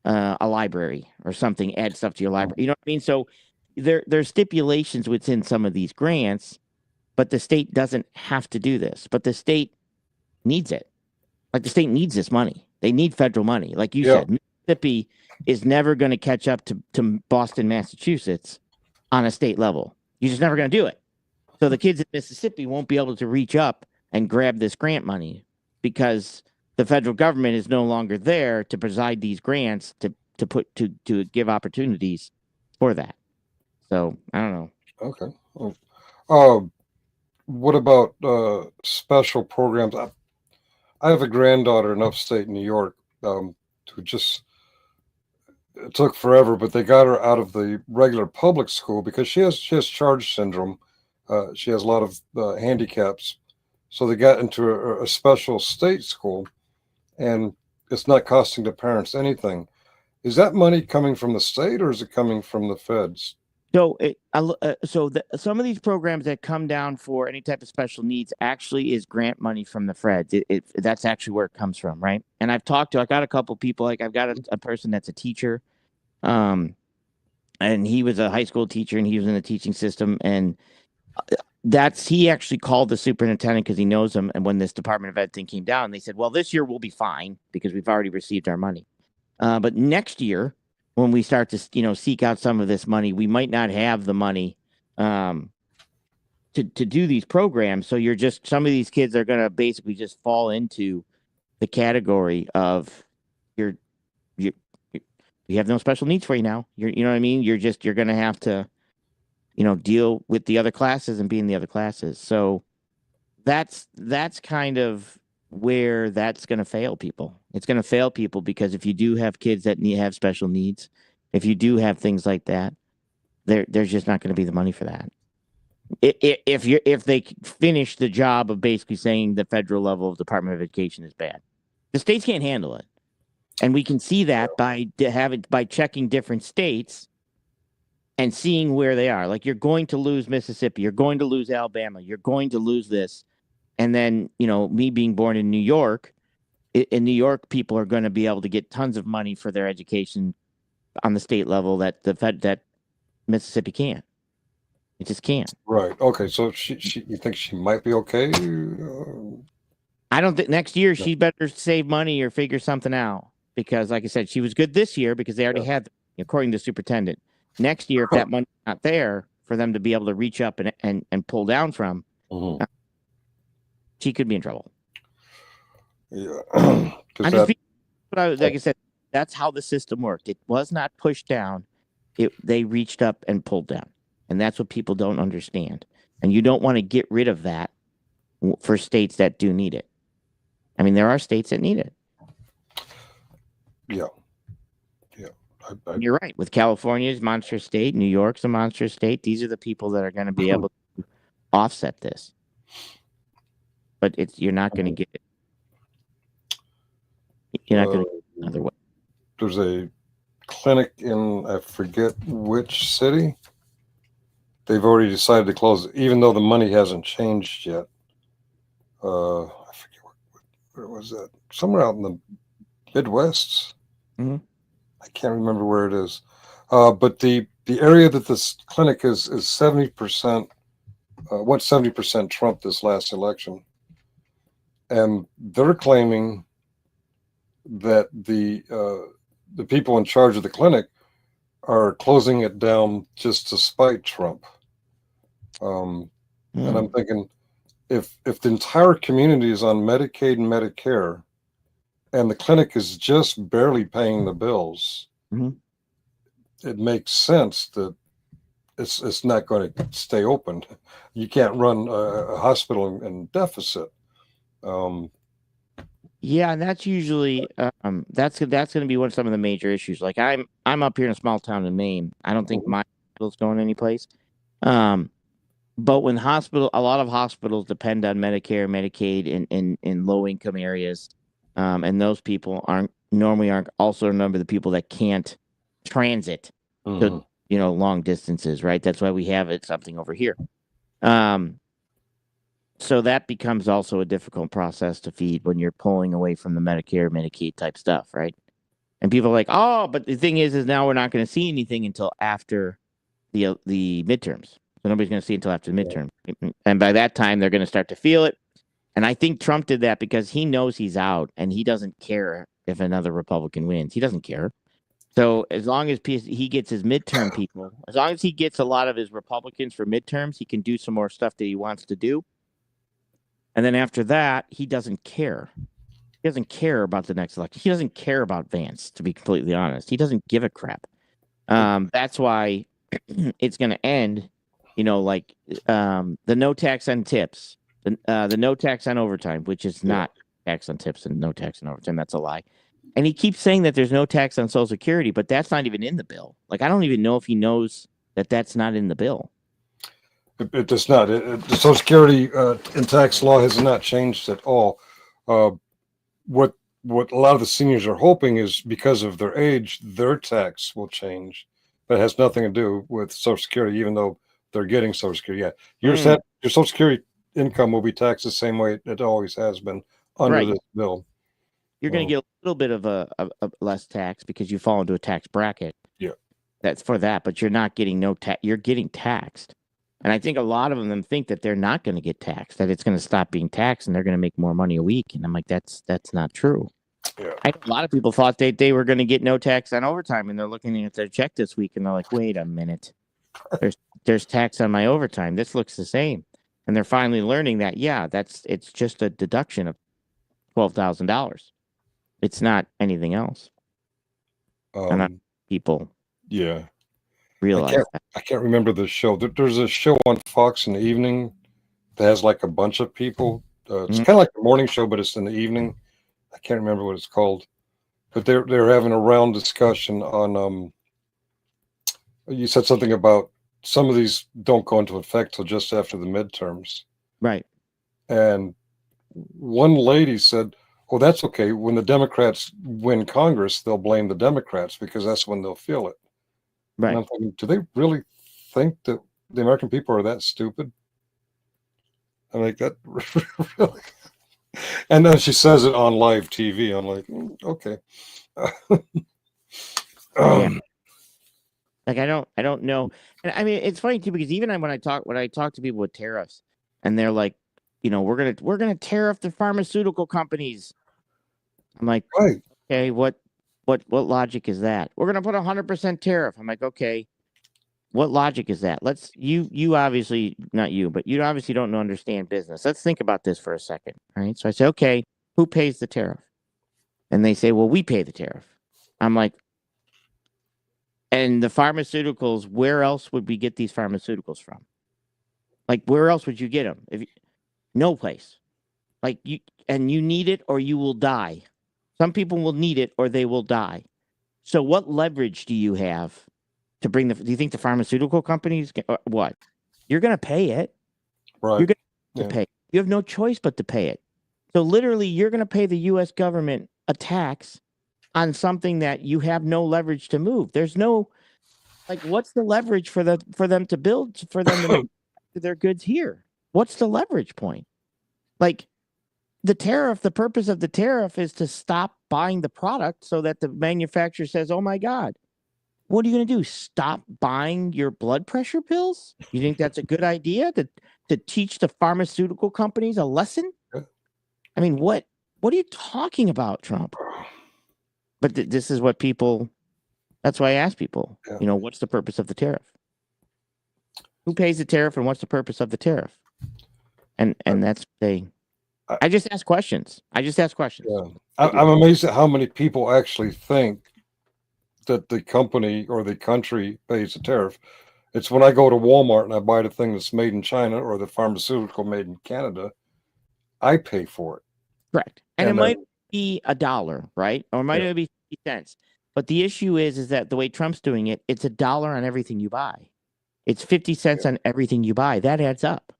a library or something, add stuff to your library. You know what I mean? So there's stipulations within some of these grants, but the state doesn't have to do this, but the state needs it. Like, the state needs this money. They need federal money. Like you said, Mississippi is never going to catch up to Boston, Massachusetts on a state level. You're just never going to do it. So the kids in Mississippi won't be able to reach up and grab this grant money because the federal government is no longer there to preside these grants to give opportunities for that. So I don't know. Okay. What about special programs? I have a granddaughter in upstate New York who just, it took forever, but they got her out of the regular public school because she has charge syndrome. She has a lot of handicaps. So they got into a special state school, and it's not costing the parents anything. Is that money coming from the state, or is it coming from the feds? So, some of these programs that come down for any type of special needs actually is grant money from the feds. That's actually where it comes from, right? And I got a couple people, like I've got a person that's a teacher, and he was a high school teacher, and he was in the teaching system, and he actually called the superintendent because he knows him. And when this Department of Ed thing came down, they said, well, this year we'll be fine because we've already received our money. But next year, when we start to, seek out some of this money, we might not have the money to do these programs. So some of these kids are going to basically just fall into the category of we have no special needs for you now. You know what I mean? You're going to have to, deal with the other classes and be in the other classes. So that's kind of where that's going to fail people. It's going to fail people because if you do have kids that have special needs, if you do have things like that, there's just not going to be the money for that. If they finish the job of basically saying the federal level of Department of Education is bad, the states can't handle it, and we can see that by checking different states and seeing where they are. Like, you're going to lose Mississippi, you're going to lose Alabama, you're going to lose this. And then, me being born in New York, people are going to be able to get tons of money for their education on the state level that Mississippi can't. It just can't. Right. Okay. So you think she might be okay? I don't think next year she better save money or figure something out, because, like I said, she was good this year because they already had, according to the superintendent. Next year, if that money's not there for them to be able to reach up and pull down from, she could be in trouble. Yeah. Like I said, that's how the system worked. It was not pushed down. They reached up and pulled down. And that's what people don't understand. And you don't want to get rid of that for states that do need it. I mean, there are states that need it. Yeah. You're right. With California's monster state, New York's a monster state. These are the people that are going to be able to offset this. But you're not going to get it. You're not going to get it another way. There's a clinic in, I forget which city. They've already decided to close, even though the money hasn't changed yet. I forget where was that? Somewhere out in the Midwest. Mm-hmm. I can't remember where it is. But the area that this clinic is 70%. Went 70% Trump this last election, and they're claiming that the people in charge of the clinic are closing it down just to spite Trump. And I'm thinking, if the entire community is on Medicaid and Medicare, and the clinic is just barely paying the bills, it makes sense that it's not going to stay open. You can't run a hospital in deficit. Yeah, and that's usually that's going to be some of the major issues. Like I'm up here in a small town in Maine. I don't think my hospital's going anyplace. But when a lot of hospitals depend on Medicare, Medicaid in low income areas, and those people aren't also a number of the people that can't transit to long distances, right? That's why we have something over here. So that becomes also a difficult process to feed when you're pulling away from the Medicare, Medicaid type stuff, right? And people are like, oh, but the thing is now we're not going to see anything until after the midterms. So nobody's going to see it until after the midterm. And by that time, they're going to start to feel it. And I think Trump did that because he knows he's out and he doesn't care if another Republican wins. He doesn't care. So as long as he gets his midterm people, as long as he gets a lot of his Republicans for midterms, he can do some more stuff that he wants to do. And then after that, he doesn't care. He doesn't care about the next election. He doesn't care about Vance, to be completely honest. He doesn't give a crap. That's why it's going to end, like the no tax on tips, the no tax on overtime, which is not tax on tips and no tax on overtime. That's a lie. And he keeps saying that there's no tax on Social Security, but that's not even in the bill. Like, I don't even know if he knows that that's not in the bill. It does not. The Social Security and tax law has not changed at all. What a lot of the seniors are hoping is because of their age, their tax will change. But it has nothing to do with Social Security, even though they're getting Social Security. Yeah, your Social Security income will be taxed the same way it always has been under this bill. You're going to get a little bit of a less tax because you fall into a tax bracket. Yeah, that's for that. But you're not getting you're getting taxed. And I think a lot of them think that they're not going to get taxed, that it's going to stop being taxed and they're going to make more money a week. And I'm like, that's not true. Yeah. A lot of people thought they were going to get no tax on overtime, and they're looking at their check this week and they're like, wait a minute, there's tax on my overtime. This looks the same. And they're finally learning that, it's just a deduction of $12,000. It's not anything else. And people realize that. I can't remember the show. There's a show on Fox in the evening that has like a bunch of people. It's kind of like a morning show, but it's in the evening. I can't remember what it's called, but they're having a round discussion on. You said something about some of these don't go into effect till just after the midterms, right? And one lady said, "Oh, that's okay. When the Democrats win Congress, they'll blame the Democrats because that's when they'll feel it." Right. And I'm thinking, do they really think that the American people are that stupid? I'm like, that really. And then she says it on live TV. I'm like, okay. Like I don't know. And I mean, it's funny too because even when I talk to people with tariffs, and they're like, we're gonna tariff the pharmaceutical companies. I'm like, Right. okay, what logic is that? We're gonna put 100% tariff. I'm like, okay, what logic is that? You obviously not you, but you obviously don't understand business. Let's think about this for a second, right? So I say, okay, who pays the tariff? And they say, well, we pay the tariff. I'm like, and the pharmaceuticals, where else would we get these pharmaceuticals from? Like, where else would you get them? No place. Like you need it or you will die. Some people will need it or they will die. So what leverage do you have to bring do you think the pharmaceutical companies, what? You're going to pay it. Right. You're going to pay. You have no choice but to pay it. So literally you're going to pay the U.S. government a tax on something that you have no leverage to move. There's no, like, what's the leverage for them to build, for them to make their goods here? What's the leverage point? Like, the purpose of the tariff is to stop buying the product so that the manufacturer says, oh my God, what are you going to do? Stop buying your blood pressure pills? You think that's a good idea to teach the pharmaceutical companies a lesson? I mean, what are you talking about, Trump? But this is what people, that's why I ask people, what's the purpose of the tariff? Who pays the tariff and what's the purpose of the tariff? And that's I just ask questions. Yeah. I'm amazed at how many people actually think that the company or the country pays the tariff. It's when I go to Walmart and I buy the thing that's made in China or the pharmaceutical made in Canada, I pay for it. Correct. And it might be $1, right? Or it might be 50 cents. But the issue is that the way Trump's doing it, it's $1 on everything you buy. It's 50 cents on everything you buy. That adds up.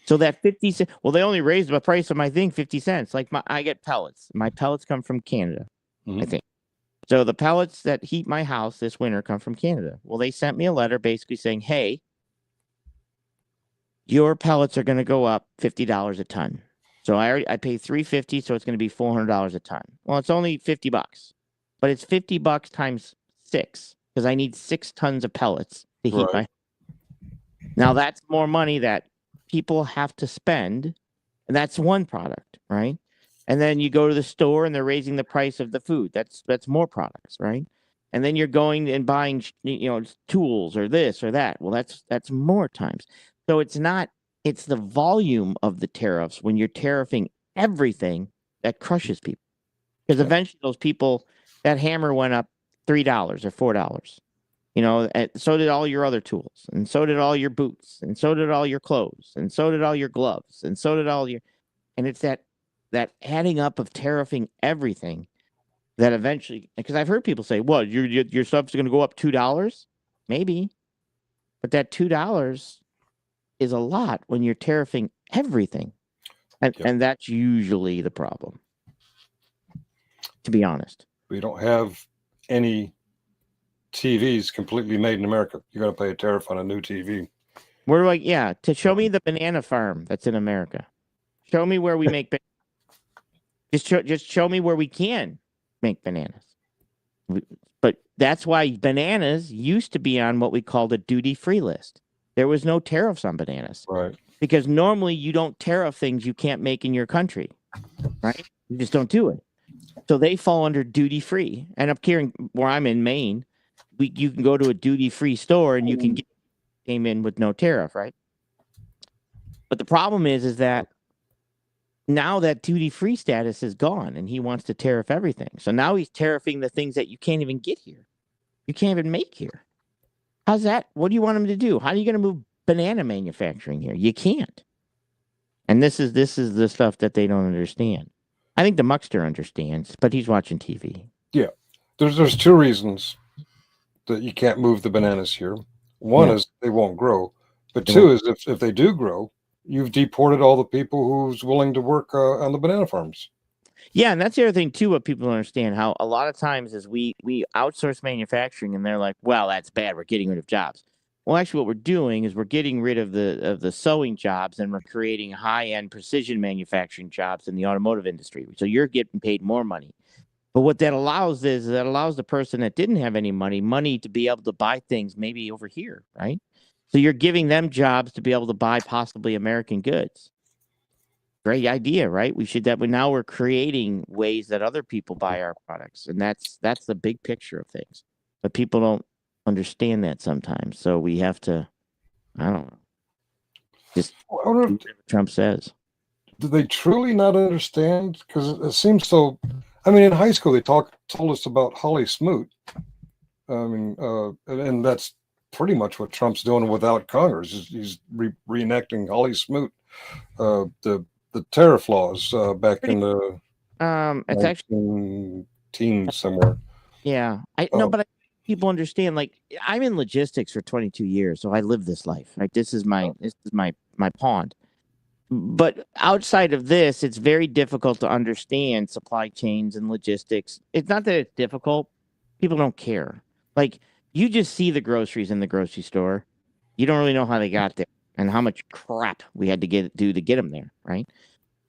So that 50 cents, well, they only raised the price of my thing 50 cents. Like I get pellets. My pellets come from Canada, I think. So the pellets that heat my house this winter come from Canada. Well, they sent me a letter basically saying, hey, your pellets are going to go up $50 a ton. So I pay $350, so it's going to be $400 a ton. Well, it's only $50, but it's $50 times 6 because I need 6 tons of pellets to heat my. Now that's more money that people have to spend, and that's one product, right? And then you go to the store and they're raising the price of the food. That's more products, right? And then you're going and buying, tools or this or that. Well, that's more times. So it's the volume of the tariffs when you're tariffing everything that crushes people. Because eventually those people, that hammer went up $3 or $4. And so did all your other tools, and so did all your boots, and so did all your clothes, and so did all your gloves, and so did and it's that adding up of tariffing everything that eventually, because I've heard people say, well, your stuff's going to go up $2, maybe, but that $2 is a lot when you're tariffing everything, and that's usually the problem, to be honest. We don't have any TVs completely made in America. You're going to pay a tariff on a new TV. Where do to show me the banana farm that's in America. Show me where we make just show me where we can make bananas. But that's why bananas used to be on what we called a duty-free list. There was no tariffs on bananas. Right. Because normally you don't tariff things you can't make in your country. Right? You just don't do it. So they fall under duty-free. And up here where I'm in Maine, you can go to a duty-free store and you can get came in with no tariff, right? But the problem is that now that duty-free status is gone and he wants to tariff everything. So now he's tariffing the things that you can't even get here. You can't even make here. How's that? What do you want him to do? How are you going to move banana manufacturing here? You can't. And this is the stuff that they don't understand. I think the Muckster understands, but he's watching TV. Yeah. There's 2 reasons that you can't move the bananas here. One is they won't grow, but 2 is if they do grow, you've deported all the people who's willing to work on the banana farms. Yeah, and that's the other thing too. What people don't understand, how a lot of times is we outsource manufacturing, and they're like, "Well, that's bad. We're getting rid of jobs." Well, actually, what we're doing is we're getting rid of the sewing jobs, and we're creating high-end precision manufacturing jobs in the automotive industry. So you're getting paid more money. But what that allows is that allows the person that didn't have any money to be able to buy things maybe over here, right? So you're giving them jobs to be able to buy possibly American goods. Great idea, right? We should that, but now we're creating ways that other people buy our products, and that's the big picture of things. But people don't understand that sometimes, so we have to, I don't know, just do whatever Trump says. Do they truly not understand? Because it seems so. I mean, in high school they told us about Holly Smoot. I mean, and that's pretty much what Trump's doing without Congress. He's reenacting Holly Smoot, the tariff laws back in the it's actually teens somewhere. Yeah, but people understand. Like, I'm in logistics for 22 years, so I live this life. Right, this is my pond. But outside of this, it's very difficult to understand supply chains and logistics. It's not that it's difficult; people don't care. Like, you just see the groceries in the grocery store. You don't really know how they got there and how much crap we had to do to get them there, right?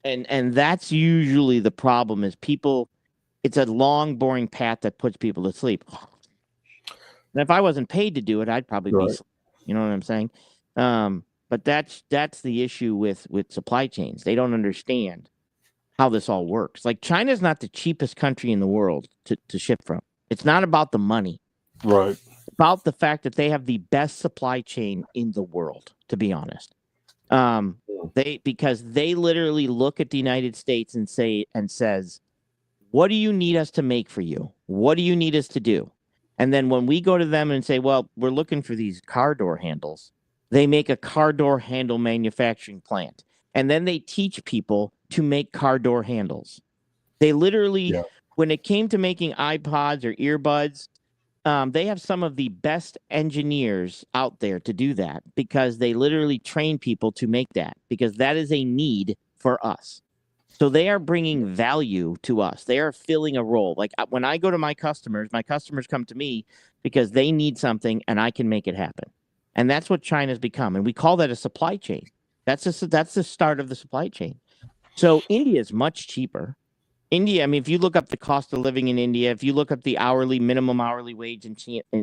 And that's usually the problem is people. It's a long, boring path that puts people to sleep. And if I wasn't paid to do it, I'd probably be asleep. You know what I'm saying? But that's the issue with supply chains. They don't understand how this all works. Like, China's not the cheapest country in the world to ship from. It's not about the money. Right. It's about the fact that they have the best supply chain in the world, to be honest. Because they literally look at the United States and says, what do you need us to make for you? What do you need us to do? And then when we go to them and say, well, we're looking for these car door handles, they make a car door handle manufacturing plant. And then they teach people to make car door handles. They literally, when it came to making iPods or earbuds, they have some of the best engineers out there to do that because they literally train people to make that because that is a need for us. So they are bringing value to us. They are filling a role. Like, when I go to my customers come to me because they need something and I can make it happen. And that's what China's become. And we call that a supply chain. That's the start of the supply chain. So India is much cheaper. India, I mean, if you look up the cost of living in India, if you look up the minimum hourly wage in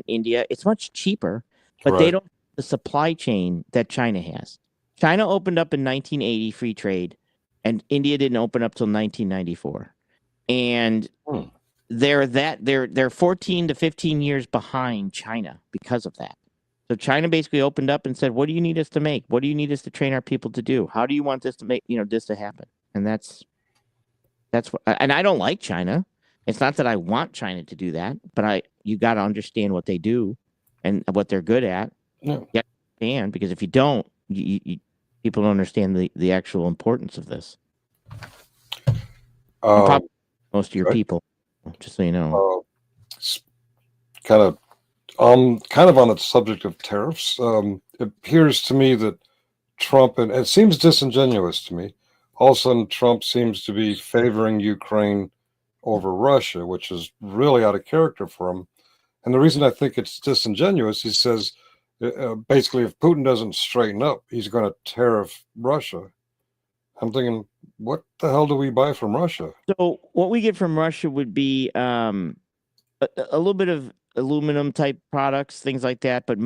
India, it's much cheaper, but they don't have the supply chain that China has. China opened up in 1980, free trade, and India didn't open up till 1994. And they're 14 to 15 years behind China because of that. So China basically opened up and said, what do you need us to make? What do you need us to train our people to do? How do you want this to make, this to happen? And that's what, and I don't like China. It's not that I want China to do that, but you got to understand what they do and what they're good at. Yeah, because if you don't, people don't understand the actual importance of this. Most of your people, just so you know. Kind of on the subject of tariffs, it appears to me that Trump, and it seems disingenuous to me, all of a sudden Trump seems to be favoring Ukraine over Russia, which is really out of character for him. And the reason I think it's disingenuous, he says, basically, if Putin doesn't straighten up, he's going to tariff Russia. I'm thinking, what the hell do we buy from Russia? So what we get from Russia would be a little bit of aluminum type products, things like that. But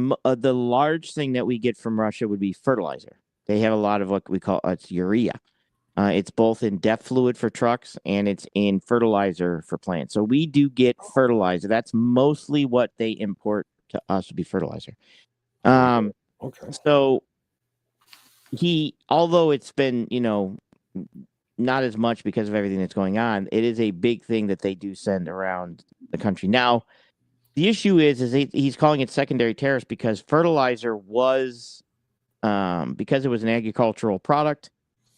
the large thing that we get from Russia would be fertilizer. They have a lot of what we call it's urea. It's both in DEF fluid for trucks and it's in fertilizer for plants. So we do get fertilizer. That's mostly what they import to us would be fertilizer. Okay. So although it's been, not as much because of everything that's going on, it is a big thing that they do send around the country. Now, the issue is he's calling it secondary tariffs because fertilizer was, because it was an agricultural product,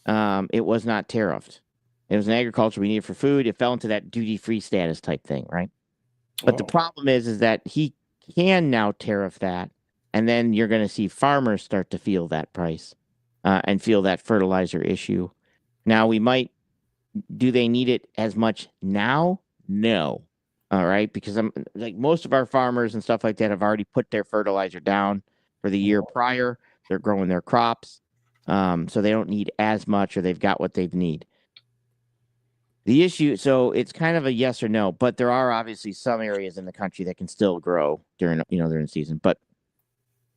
it was not tariffed. It was an agriculture we needed for food. It fell into that duty-free status type thing, right? But the problem is that he can now tariff that, and then you're going to see farmers start to feel that price and feel that fertilizer issue. Now, do they need it as much now? No. All right, because most of our farmers and stuff like that have already put their fertilizer down for the year prior. They're growing their crops. So they don't need as much, or they've got what they need. The issue, so it's kind of a yes or no, but there are obviously some areas in the country that can still grow during the season, but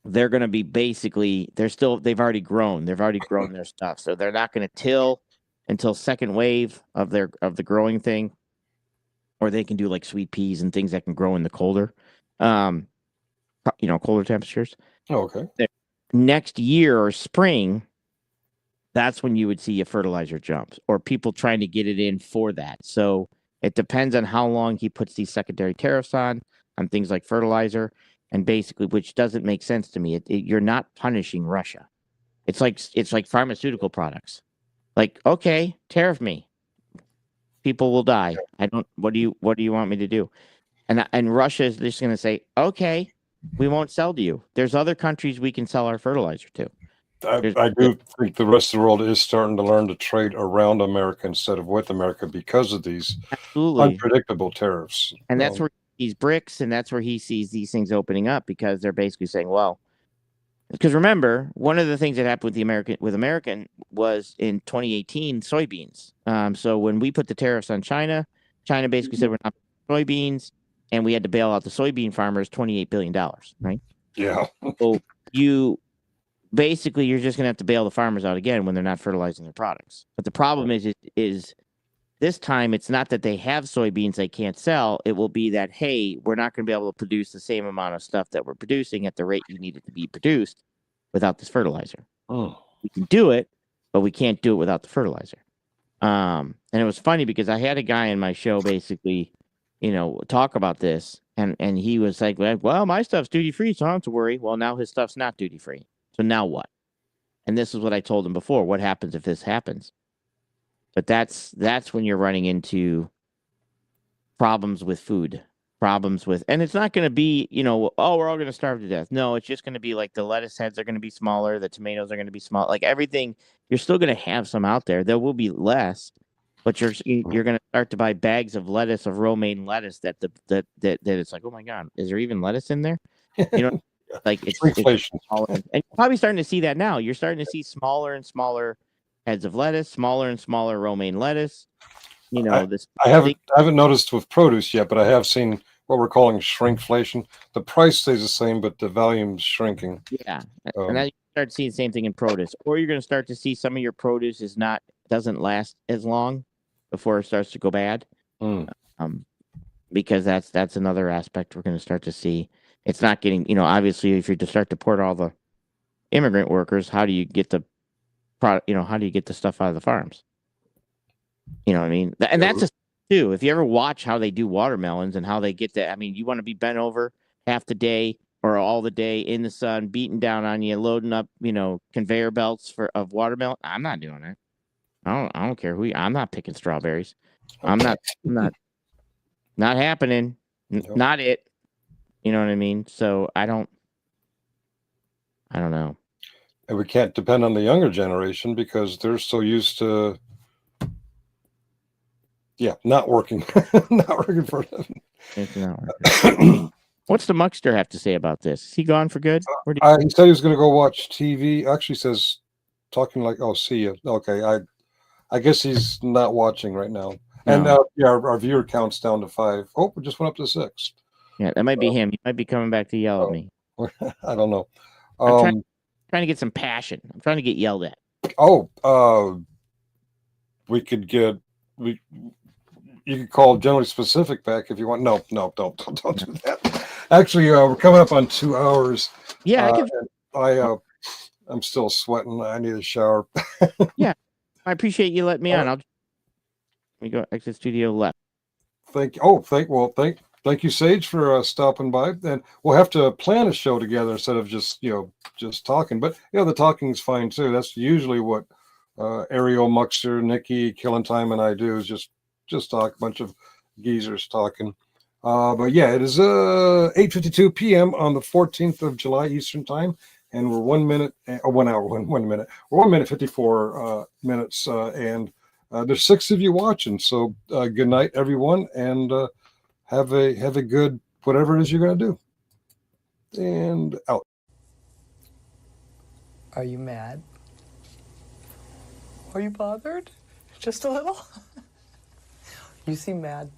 they're going to be they've already grown their stuff. So they're not going to till until second wave of the growing thing, or they can do like sweet peas and things that can grow in the colder, colder temperatures. Oh, okay. Next year or spring, that's when you would see a fertilizer jump or people trying to get it in for that. So it depends on how long he puts these secondary tariffs on things like fertilizer, and basically, which doesn't make sense to me. You're not punishing Russia. It's like pharmaceutical products. Like, okay, tariff me. People will die. What do you want me to do? And Russia is just going to say, okay, we won't sell to you. There's other countries we can sell our fertilizer to. I do think the rest of the world is starting to learn to trade around America instead of with America because of these unpredictable tariffs. And that's where he sees BRICS, and that's where he sees these things opening up, because they're basically saying, well, because remember, one of the things that happened with American was in 2018 soybeans. So when we put the tariffs on China basically said we're not soybeans, and we had to bail out the soybean farmers $28 billion, right? Yeah. So basically, you're just going to have to bail the farmers out again when they're not fertilizing their products. But the problem is this time it's not that they have soybeans they can't sell. It will be that, hey, we're not going to be able to produce the same amount of stuff that we're producing at the rate you need it to be produced without this fertilizer. Oh. We can do it, but we can't do it without the fertilizer. And it was funny because I had a guy in my show basically, talk about this, and he was like, well, my stuff's duty free, so I don't have to worry. Well, now his stuff's not duty free. So now what? And this is what I told him before. What happens if this happens? But that's when you're running into problems with food, and it's not going to be, we're all going to starve to death. No, it's just going to be like the lettuce heads are going to be smaller. The tomatoes are going to be small. Like everything, you're still going to have some out there. There will be less, but you're going to start to buy bags of lettuce, of romaine lettuce that it's like, oh my God, is there even lettuce in there? Like it's smaller. And you're probably starting to see that now. You're starting to see smaller and smaller heads of lettuce, smaller and smaller romaine lettuce. I haven't noticed with produce yet, but I have seen what we're calling shrinkflation. The price stays the same, but the volume's shrinking. Yeah, and then you start seeing the same thing in produce, or you're going to start to see some of your produce doesn't last as long before it starts to go bad. Because that's another aspect we're going to start to see. It's not getting, obviously, if you start to deport all the immigrant workers, how do you get the product? How do you get the stuff out of the farms? You know what I mean? And that's too. If you ever watch how they do watermelons and how they get that, I mean, you want to be bent over half the day or all the day in the sun, beating down on you, loading up, conveyor belts of watermelon. I'm not doing it. I don't care I'm not picking strawberries. I'm not happening. Not it. You know what I mean? So I don't know. And we can't depend on the younger generation because they're so used to, not working, not working for them. It's not working. What's the Muckster have to say about this? Is he gone for good? He said he was going to go watch TV. Actually says, talking like, oh, see you. Okay. I guess he's not watching right now. And our viewer count's down to 5. Oh, we just went up to 6. Yeah, that might be him. He might be coming back to yell at me. I don't know. I'm trying to get some passion. I'm trying to get yelled at. We could get you could call Generally Specific back if you want. No, don't do that. Actually, we're coming up on 2 hours. Yeah, I'm still sweating. I need a shower. Yeah, I appreciate you letting me on. Let me go exit studio left. Thank you, Sage, for stopping by. And we'll have to plan a show together instead of just talking. But the talking's fine too. That's usually what Ariel, Muckster, Nikki, Killing Time, and I do is just talk. A bunch of geezers talking. But yeah, it is 8:52 p.m. on the 14th of July Eastern Time, and we're 1 minute, or 1 hour, 1 minute. We're 1 minute 54 minutes, and there's 6 of you watching. So good night, everyone, and have a good whatever it is you're going to do. And out. Are you mad? Are you bothered? Just a little? You seem mad.